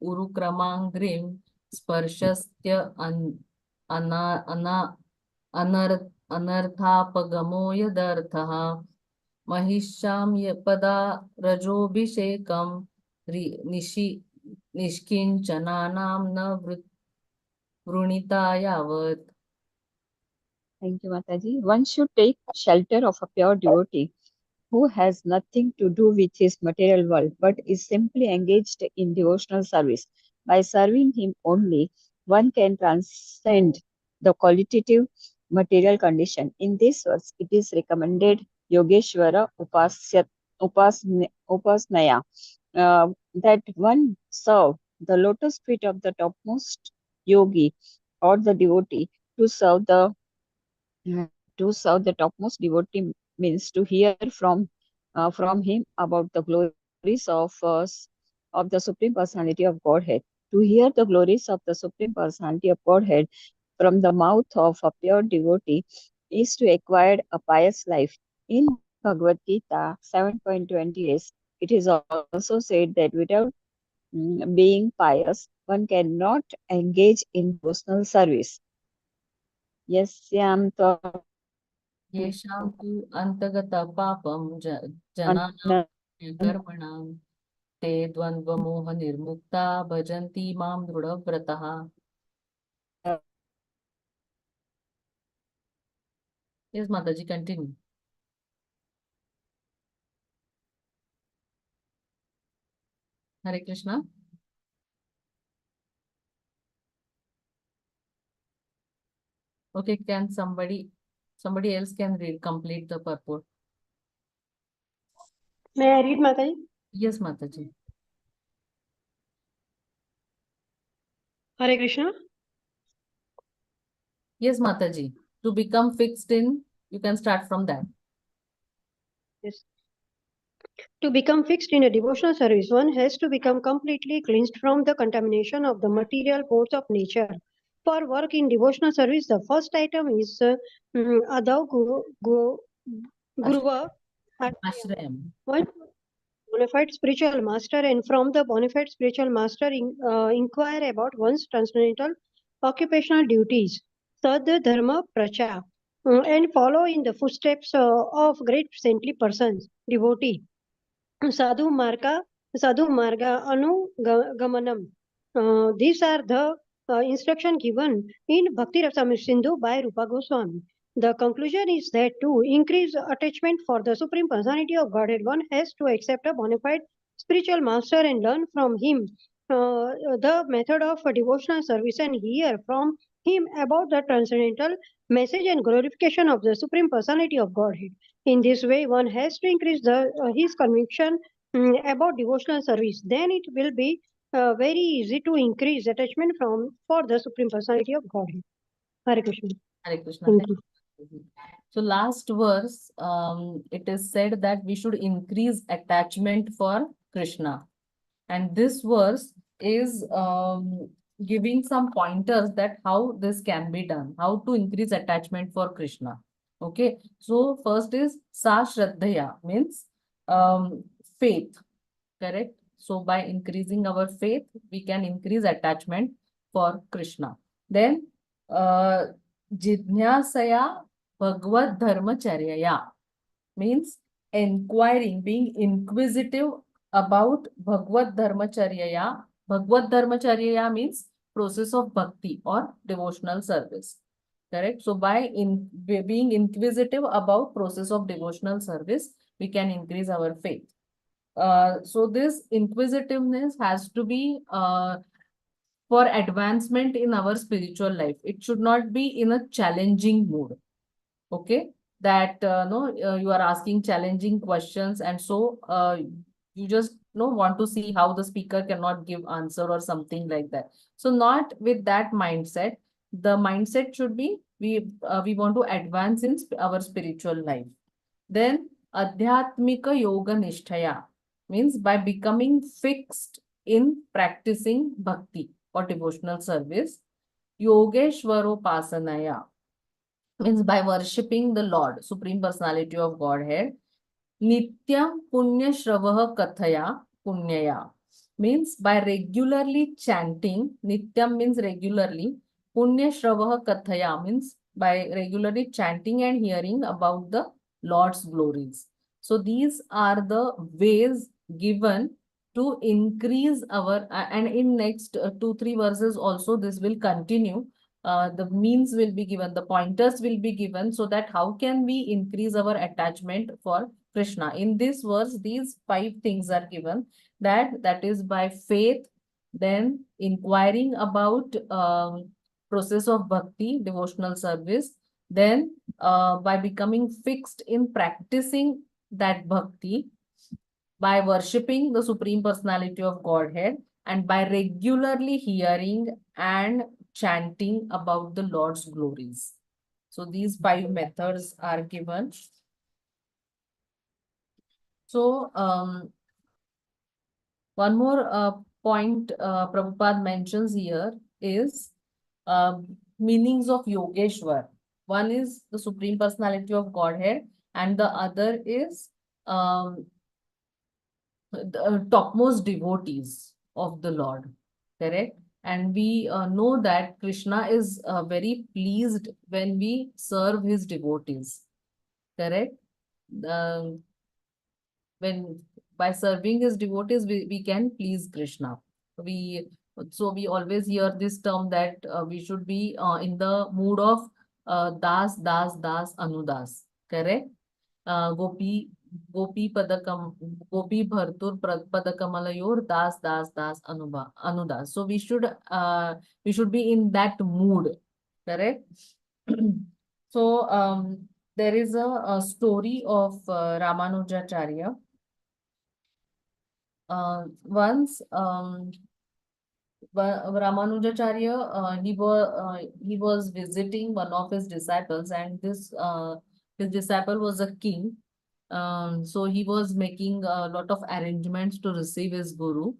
Urukramangrim Sparshastya Anarthapagamo Yadarthaha Mahisham Yapada Rajobhishekam Nishkinchananam Na Vrunita Yavat. Thank you, Mataji. One should take shelter of a pure devotee who has nothing to do with his material world, but is simply engaged in devotional service. By serving him only, one can transcend the qualitative material condition. In this verse, it is recommended Yogeshwara Upasnaya, that one serve the lotus feet of the topmost yogi or the devotee. To serve the topmost devotee means to hear from him about the glories of the Supreme Personality of Godhead, To hear the glories of the Supreme Personality of Godhead from the mouth of a pure devotee is to acquire a pious life. In Bhagavad Gita 7.28, it is also said that without being pious, one cannot engage in devotional service. Yasyam येषां तु अन्तगत पापं जनानां कर्मणां ते द्वन्द्वमोह निर्मुक्ता भजन्ति मां दृढव्रतः. Yes, Mataji, continue. Hare Krishna. Okay, can somebody else can read, complete the purport? May I read, Mataji? Yes, Mataji. Hare Krishna. Yes, Mataji. To become fixed in, you can start from that. Yes. To become fixed in a devotional service, one has to become completely cleansed from the contamination of the material force of nature. For work in devotional service, the first item is Adav Guruva Ashrayam. One bona fide spiritual master, and from the bona fide spiritual master inquire about one's transcendental occupational duties, Sadha Dharma Pracha, and follow in the footsteps of great saintly persons, devotee. Sadhu Marga Anugamanam. These are the instruction given in Bhakti Rasamrita Sindhu by Rupa Goswami. The conclusion is that to increase attachment for the Supreme Personality of Godhead, one has to accept a bona fide spiritual master and learn from him the method of devotional service and hear from him about the transcendental message and glorification of the Supreme Personality of Godhead. In this way, one has to increase his conviction about devotional service. Then it will be very easy to increase attachment for the Supreme Personality of Godhead. Hare Krishna. Hare Krishna. Thank Thank you. you. So last verse, it is said that we should increase attachment for Krishna. And this verse is giving some pointers that how this can be done, how to increase attachment for Krishna. Okay, so first is Sa Shraddhaya, means faith, correct? So by increasing our faith, we can increase attachment for Krishna. Then Jidnyasaya Bhagavad Dharmacharyaya, means inquiring, being inquisitive about Bhagavad Dharmacharyaya. Bhagavad Dharmacharyaya means process of bhakti or devotional service. Correct? So by being inquisitive about process of devotional service, we can increase our faith. So this inquisitiveness has to be for advancement in our spiritual life. It should not be in a challenging mood. Okay, that you are asking challenging questions, and so you just want to see how the speaker cannot give answer or something like that. So not with that mindset. The mindset should be we want to advance in our spiritual life. Then Adhyatmika Yoga Nishtaya, means by becoming fixed in practicing bhakti or devotional service. Yogeshwaropasanaya, means by worshipping the Lord, Supreme Personality of Godhead. Nityam Punya Shravah Kathaya Punyaya, means by regularly chanting. Nityam means regularly. Punya Shravah Kathaya means by regularly chanting and hearing about the Lord's glories. So these are the ways given to increase our, and in next 2-3 verses also this will continue. The means will be given, the pointers will be given, so that how can we increase our attachment for Krishna. In this verse, these 5 things are given, that is by faith, then inquiring about process of bhakti, devotional service, then by becoming fixed in practicing that bhakti, by worshipping the Supreme Personality of Godhead, and by regularly hearing and chanting about the Lord's glories. So these 5 methods are given. So one more point Prabhupada mentions here is meanings of Yogeshwar. One is the Supreme Personality of Godhead, and the other is the topmost devotees of the Lord. Correct? And we know that Krishna is very pleased when we serve his devotees. Correct? When by serving his devotees, we can please Krishna. We we always hear this term that we should be in the mood of das, das, das, anudas. Correct? Gopi Gopi Padakam Gopi Bhartur Padakamalayur Das Das Das Anudas. So we should be in that mood, correct? So there is a story of Ramanujacharya. Once Ramanujacharya he was visiting one of his disciples, and this his disciple was a king. So he was making a lot of arrangements to receive his guru.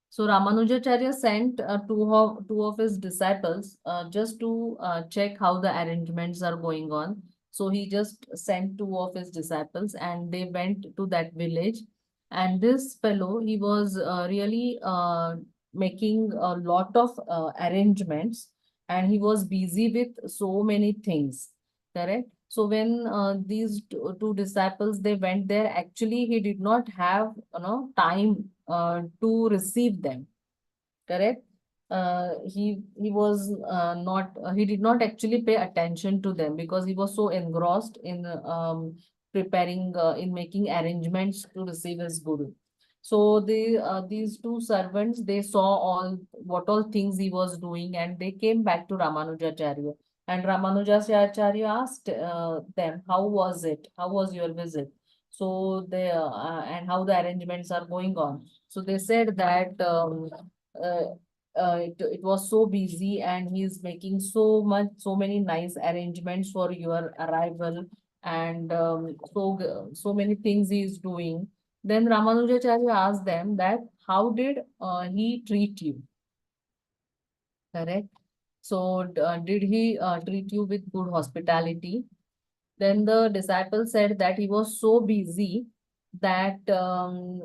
So Ramanujacharya sent two of his disciples just to check how the arrangements are going on. So he just sent two of his disciples, and they went to that village. And this fellow, he was really making a lot of arrangements, and he was busy with so many things. Correct? So when these two disciples they went there, actually he did not have time to receive them. Correct? He was not he did not actually pay attention to them because he was so engrossed in preparing in making arrangements to receive his guru. So these two servants, they saw all what all things he was doing, and they came back to Ramanujacharya. And Ramanujacharya asked them, "How was it? How was your visit?" So they and how the arrangements are going on. So they said that uh, it was so busy, and he's making so many nice arrangements for your arrival, and so many things he's doing. Then Ramanujacharya asked them that how did he treat you? Correct. So did he treat you with good hospitality? Then the disciple said that he was so busy that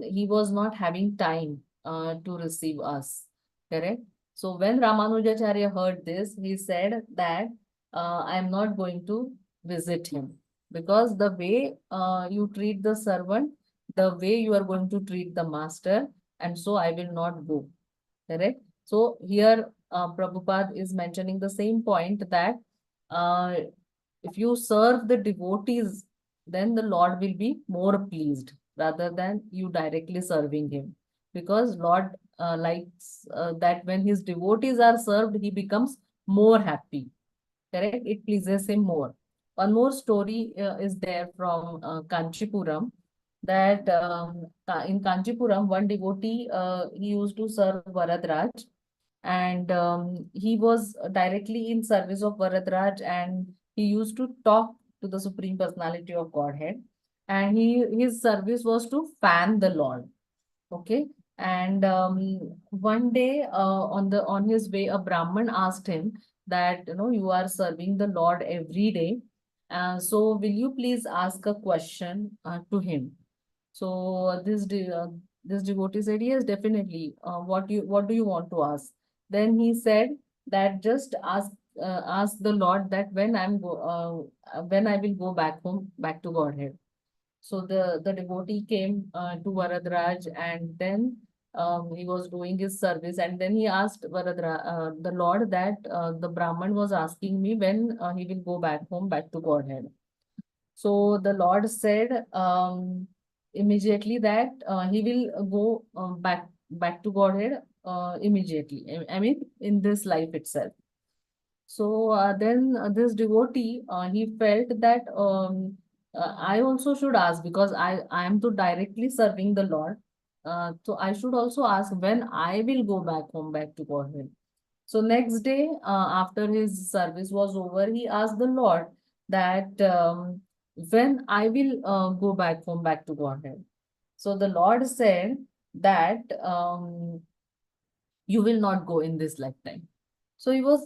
he was not having time to receive us. Correct? So when Ramanujacharya heard this, he said that I am not going to visit him, because the way you treat the servant, the way you are going to treat the master, and so I will not go. Correct? So here Prabhupada is mentioning the same point that uh, if you serve the devotees, then the Lord will be more pleased rather than you directly serving him. Because Lord likes that when his devotees are served, he becomes more happy. Correct? It pleases him more. One more story is there from Kanchipuram, that in Kanchipuram, one devotee, he used to serve Varadraj, and he was directly in service of Varadraj, and he used to talk to the Supreme Personality of Godhead, and his service was to fan the Lord. Okay. And one day on his way, a Brahman asked him that, you are serving the Lord every day. So will you please ask a question to him? So this devotee said, yes, definitely. What do you want to ask? Then he said that just ask the Lord that when when I will go back home, back to Godhead. So the devotee came to Varadraj, and then he was doing his service, and then he asked the Lord that the Brahman was asking me when he will go back home, back to Godhead. So the Lord said immediately that he will go back to Godhead immediately. I mean, in this life itself. So then this devotee, he felt that I also should ask, because I am to directly serving the Lord. So I should also ask when I will go back home, back to Godhead. So next day, after his service was over, he asked the Lord that when I will go back home, back to Godhead. So the Lord said that you will not go in this lifetime. So he was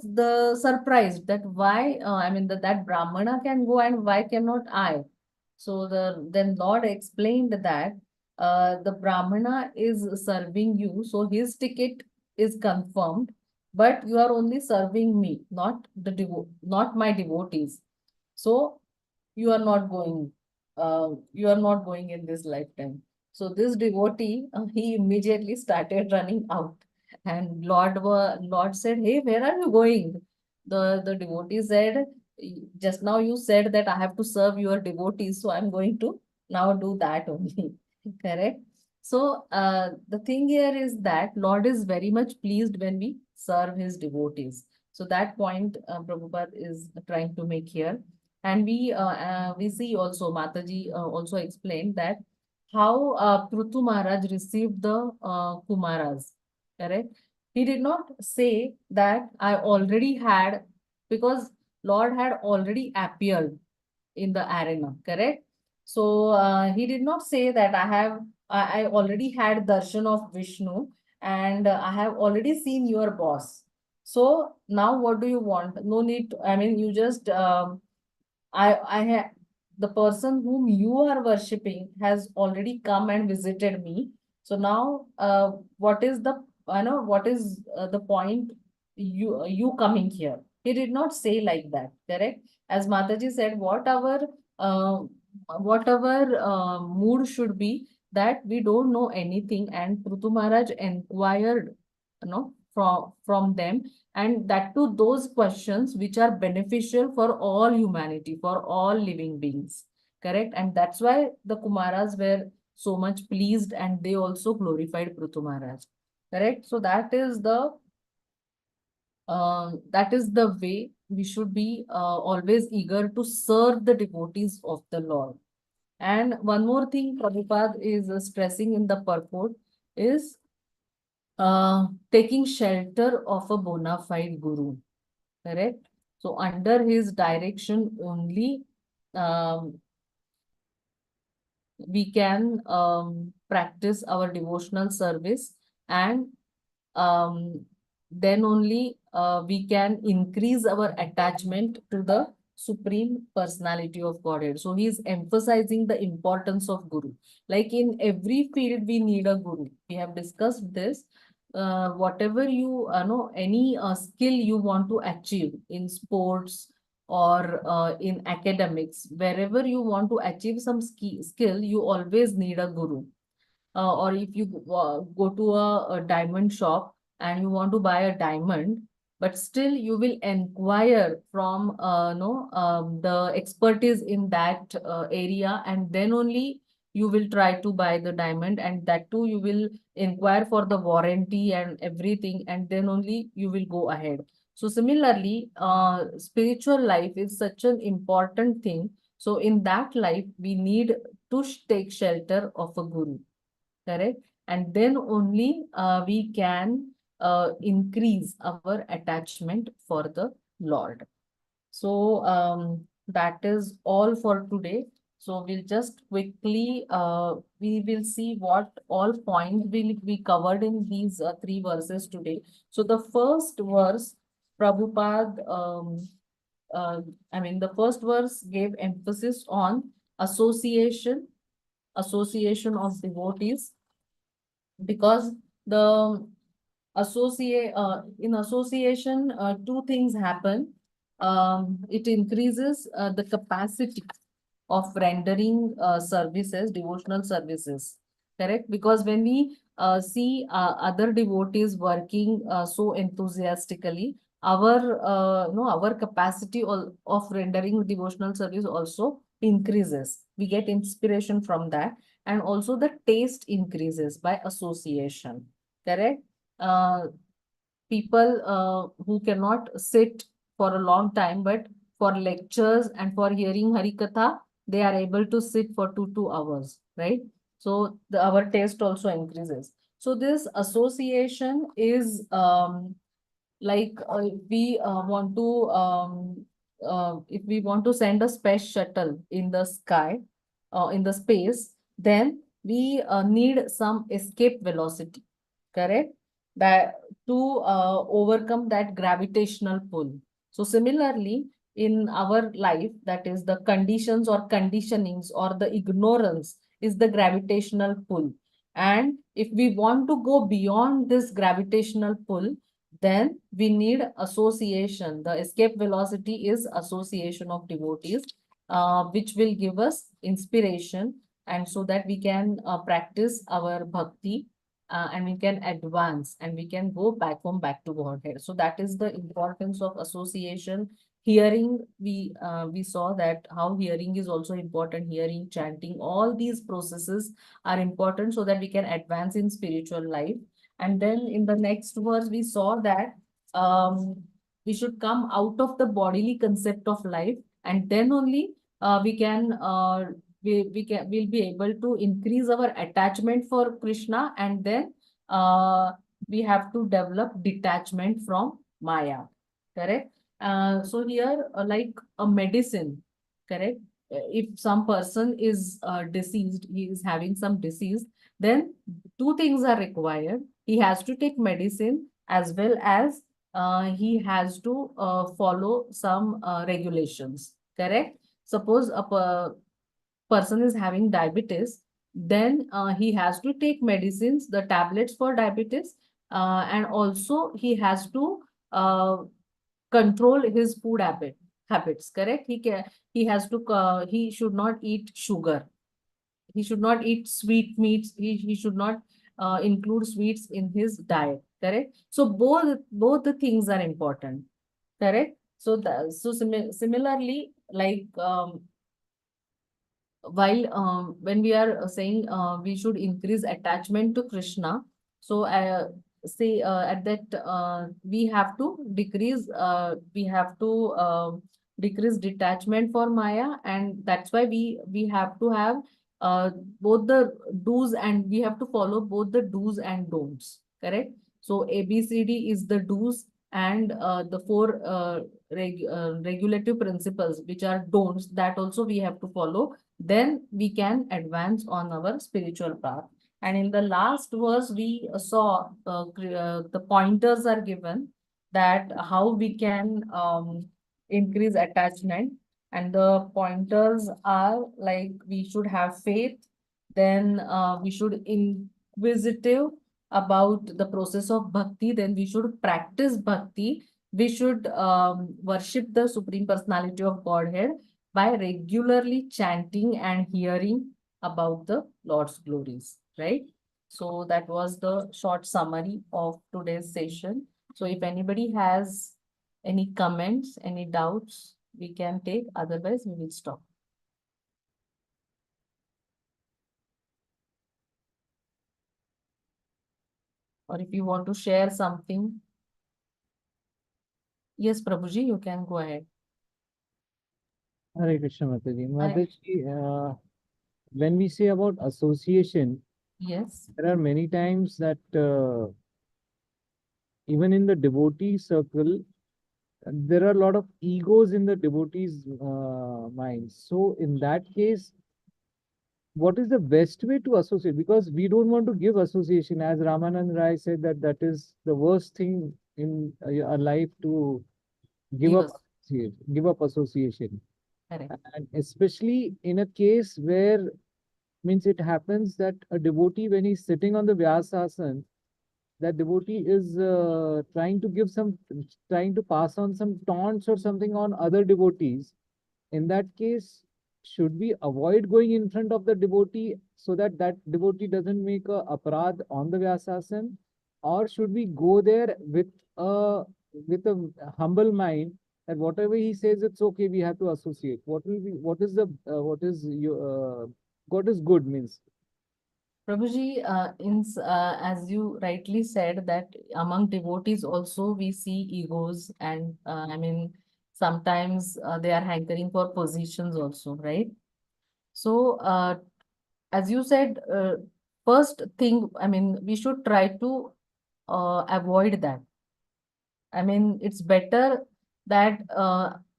surprised that why, that Brahmana can go and why cannot I? So then Lord explained that the Brahmana is serving you, so his ticket is confirmed, but you are only serving me, not my devotees. So you are not going, in this lifetime. So this devotee, he immediately started running out, and Lord said, "Hey, where are you going?" The devotee said, "Just now you said that I have to serve your devotees, so I'm going to now do that only." Correct. So the thing here is that Lord is very much pleased when we serve his devotees. So that point Prabhupada is trying to make here. And we see also Mataji also explained that how Prithu Maharaj received the Kumaras, correct? He did not say that I already had, because Lord had already appeared in the arena, correct? So he did not say that I already had darshan of Vishnu, and I have already seen your boss. So now what do you want? No need to, you just I have the person whom you are worshipping has already come and visited me. So now, what is the point you coming here? He did not say like that, correct? As Mataji said, uh, whatever mood should be, that we don't know anything, and Prithu Maharaj inquired, from them, and that to those questions which are beneficial for all humanity, for all living beings, correct? And that's why the Kumaras were so much pleased, and they also glorified Prithu Maharaj, correct? So that is the way we should be always eager to serve the devotees of the Lord. And one more thing Prabhupada is stressing in the purport is taking shelter of a bona fide guru, correct? So under his direction only, we can practice our devotional service, and then only we can increase our attachment to the Supreme Personality of Godhead. So he is emphasizing the importance of Guru. Like in every field, we need a Guru. We have discussed this. Whatever you know, any skill you want to achieve in sports or in academics, wherever you want to achieve some skill, you always need a Guru. Or if you go to a diamond shop and you want to buy a diamond, but still you will inquire from the expertise in that area, and then only you will try to buy the diamond, and that too you will inquire for the warranty and everything, and then only you will go ahead. So similarly, spiritual life is such an important thing. So in that life, we need to take shelter of a guru, correct? And then only we can increase our attachment for the Lord. So that is all for today. So we'll just quickly, we will see what all points will be covered in these three verses today. So the first verse, Prabhupada, the first verse gave emphasis on association of devotees, because the in association, two things happen. It increases the capacity of rendering services, devotional services, correct? Because when we see other devotees working so enthusiastically, our capacity of rendering devotional service also increases. We get inspiration from that, and also the taste increases by association, correct? People who cannot sit for a long time, but for lectures and for hearing Harikatha, they are able to sit for 2 hours, right? So our taste also increases. So this association is if we want to send a space shuttle in the sky, in the space, then we need some escape velocity, correct? that to overcome that gravitational pull. So similarly, in our life, that is the conditions or conditionings or the ignorance is the gravitational pull. And if we want to go beyond this gravitational pull, then we need association. The escape velocity is association of devotees, which will give us inspiration, and so that we can practice our bhakti, and we can advance and we can go back home, back to Godhead. So that is the importance of association. Hearing, we saw that how hearing is also important. Hearing, chanting, all these processes are important so that we can advance in spiritual life. And then in the next verse, we saw that we should come out of the bodily concept of life, and then only we'll be able to increase our attachment for Krishna, and then we have to develop detachment from Maya. Correct? So here, like a medicine, correct? If some person is deceased, he is having some disease, then two things are required. He has to take medicine, as well as he has to follow some regulations. Correct? Suppose a person is having diabetes, then he has to take medicines, the tablets for diabetes, and also he has to control his food habits. Correct? He has to he should not eat sugar. He should not eat sweet meats. He should not include sweets in his diet. Correct? So both the things are important. Correct? So similarly, like while when we are saying we should increase attachment to Krishna, so say at that we have to decrease detachment for Maya, and that's why we have to have both the do's, and we have to follow both the do's and don'ts. Correct? So ABCD is the do's, and the four regulative principles, which are don'ts, that also we have to follow. Then we can advance on our spiritual path. And in the last verse, we saw the pointers are given, that how we can increase attachment. And the pointers are like, we should have faith, then we should inquisitive about the process of bhakti, then we should practice bhakti, we should worship the Supreme Personality of Godhead by regularly chanting and hearing about the Lord's glories, right? So that was the short summary of today's session. So if anybody has any comments, any doubts, we can take, otherwise we will stop. Or if you want to share something. Yes, Prabhuji, you can go ahead. Hare Krishna, Mataji. Hare- Mataji, when we say about association, Yes. there are many times that even in the devotee circle, there are a lot of egos in the devotees' minds. So in that case, what is the best way to associate? Because we don't want to give association. As Ramanand Rai said, that is the worst thing in a life, to give Give up us. give up association. Correct. And especially in a case where, means it happens that a devotee, when he's sitting on the Vyasasana, that devotee is trying to pass on some taunts or something on other devotees. In that case, should we avoid going in front of the devotee so that that devotee doesn't make a aparadh on the Vyasasana? Or should we go there with a humble mind, that whatever he says, it's okay, we have to associate? What is good means? Prabhuji, as you rightly said, that among devotees also we see egos, and I mean, sometimes they are hankering for positions also, right? So, as you said, first thing, I mean, we should try to avoid that. I mean, it's better that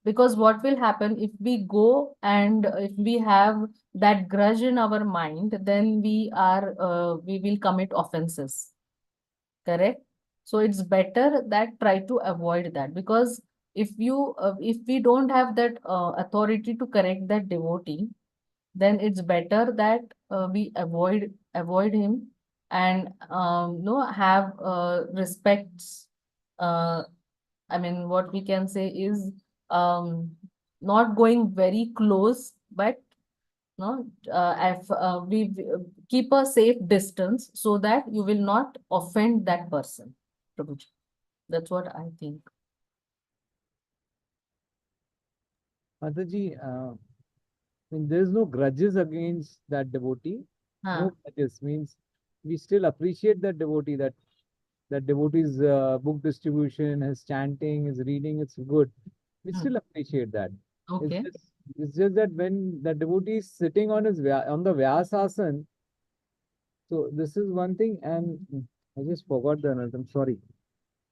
because what will happen if we go and if we have that grudge in our mind, then we will commit offenses. Correct? So it's better that try to avoid that, because if we don't have that authority to correct that devotee, then it's better that we avoid him, and no have respects. I mean, what we can say is not going very close, but no, if we keep a safe distance so that you will not offend that person, Prabhuji. That's what I think. Mataji, there's no grudges against that devotee. No grudges means we still appreciate that devotee, that devotee's book distribution, his chanting, his reading, it's good. We still appreciate that. Okay. It's just that when the devotee is sitting on on the Vyasasana, so this is one thing, and I just forgot the another. I'm sorry.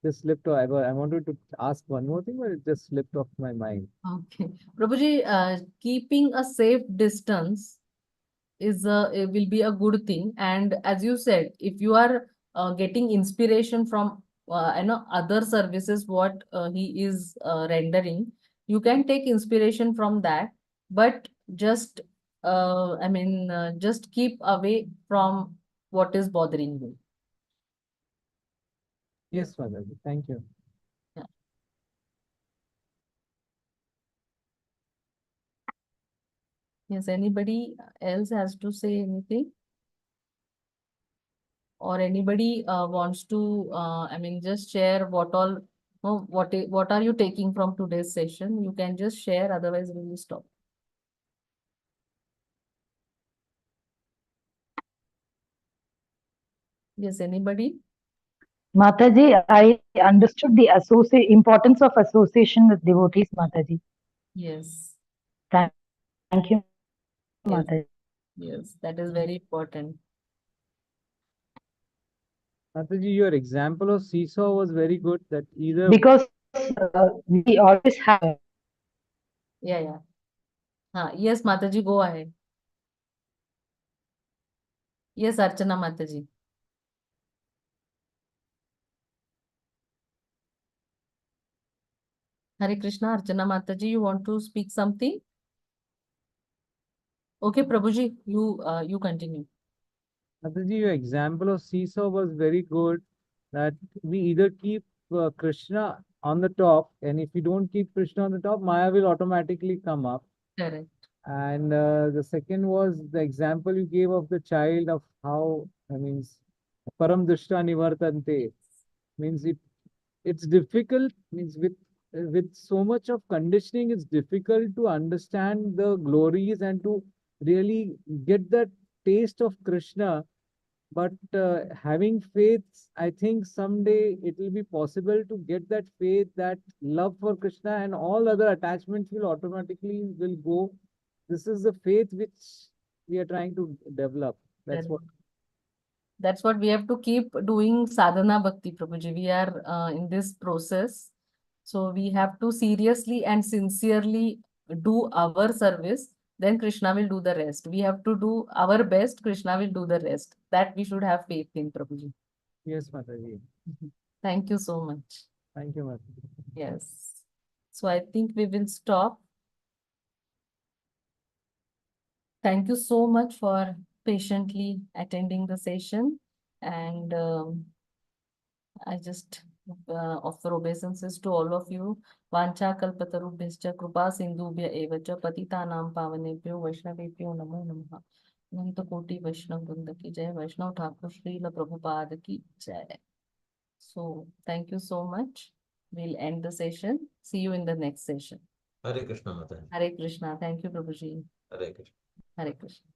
Just slipped off. I wanted to ask one more thing, but it just slipped off my mind. Okay. Prabhuji, keeping a safe distance it will be a good thing. And as you said, if you are getting inspiration from other services what he is rendering, you can take inspiration from that, but just just keep away from what is bothering you. Yes, Mataji. Thank you. Yeah. Yes, anybody else has to say anything? Or anybody wants to just share what all, what are you taking from today's session? You can just share, otherwise we will stop. Yes, anybody? Mataji, I understood the importance of association with devotees, Mataji. Yes. Thank you, Yes. Mataji. Yes, that is very important. Mataji, your example of seesaw was very good. That either Because we always have. Yeah. Yes, Mataji, go ahead. Yes, Archana Mataji. Hare Krishna, Archana Mataji, you want to speak something? Okay, Prabhuji, you continue. Mataji, your example of seesaw was very good. That we either keep Krishna on the top, and if we don't keep Krishna on the top, Maya will automatically come up. Correct. And the second was the example you gave of the child, of how, param dushta nivartante, means it's difficult, means with so much of conditioning, it's difficult to understand the glories and to really get that taste of Krishna. But having faith, I think someday it will be possible to get that faith, that love for Krishna, and all other attachments will automatically will go. This is the faith which we are trying to develop. That's what we have to keep doing, sadhana bhakti, Prabhuji. We are in this process. So we have to seriously and sincerely do our service. Then Krishna will do the rest. We have to do our best. Krishna will do the rest. That we should have faith in, Prabhuji. Yes, Mataji. Thank you so much. Thank you, Mataji. Yes. So I think we will stop. Thank you so much for patiently attending the session. And I just offer obeisances to all of you. Vancha kalpatarubhyascha kripa sindhubhya evacha patitanam pavanebhyo vaishnavebhyo namo namaha. Ananta koti Vaishnav Vrinda ki jai. Vaishnav Thakur Srila Prabhupada ki jai. So thank you so much. We'll end the session. See you in the next session. Hare Krishna, Mataji. Hare Krishna. Thank you, Prabhuji. Hare Krishna. Hare Krishna.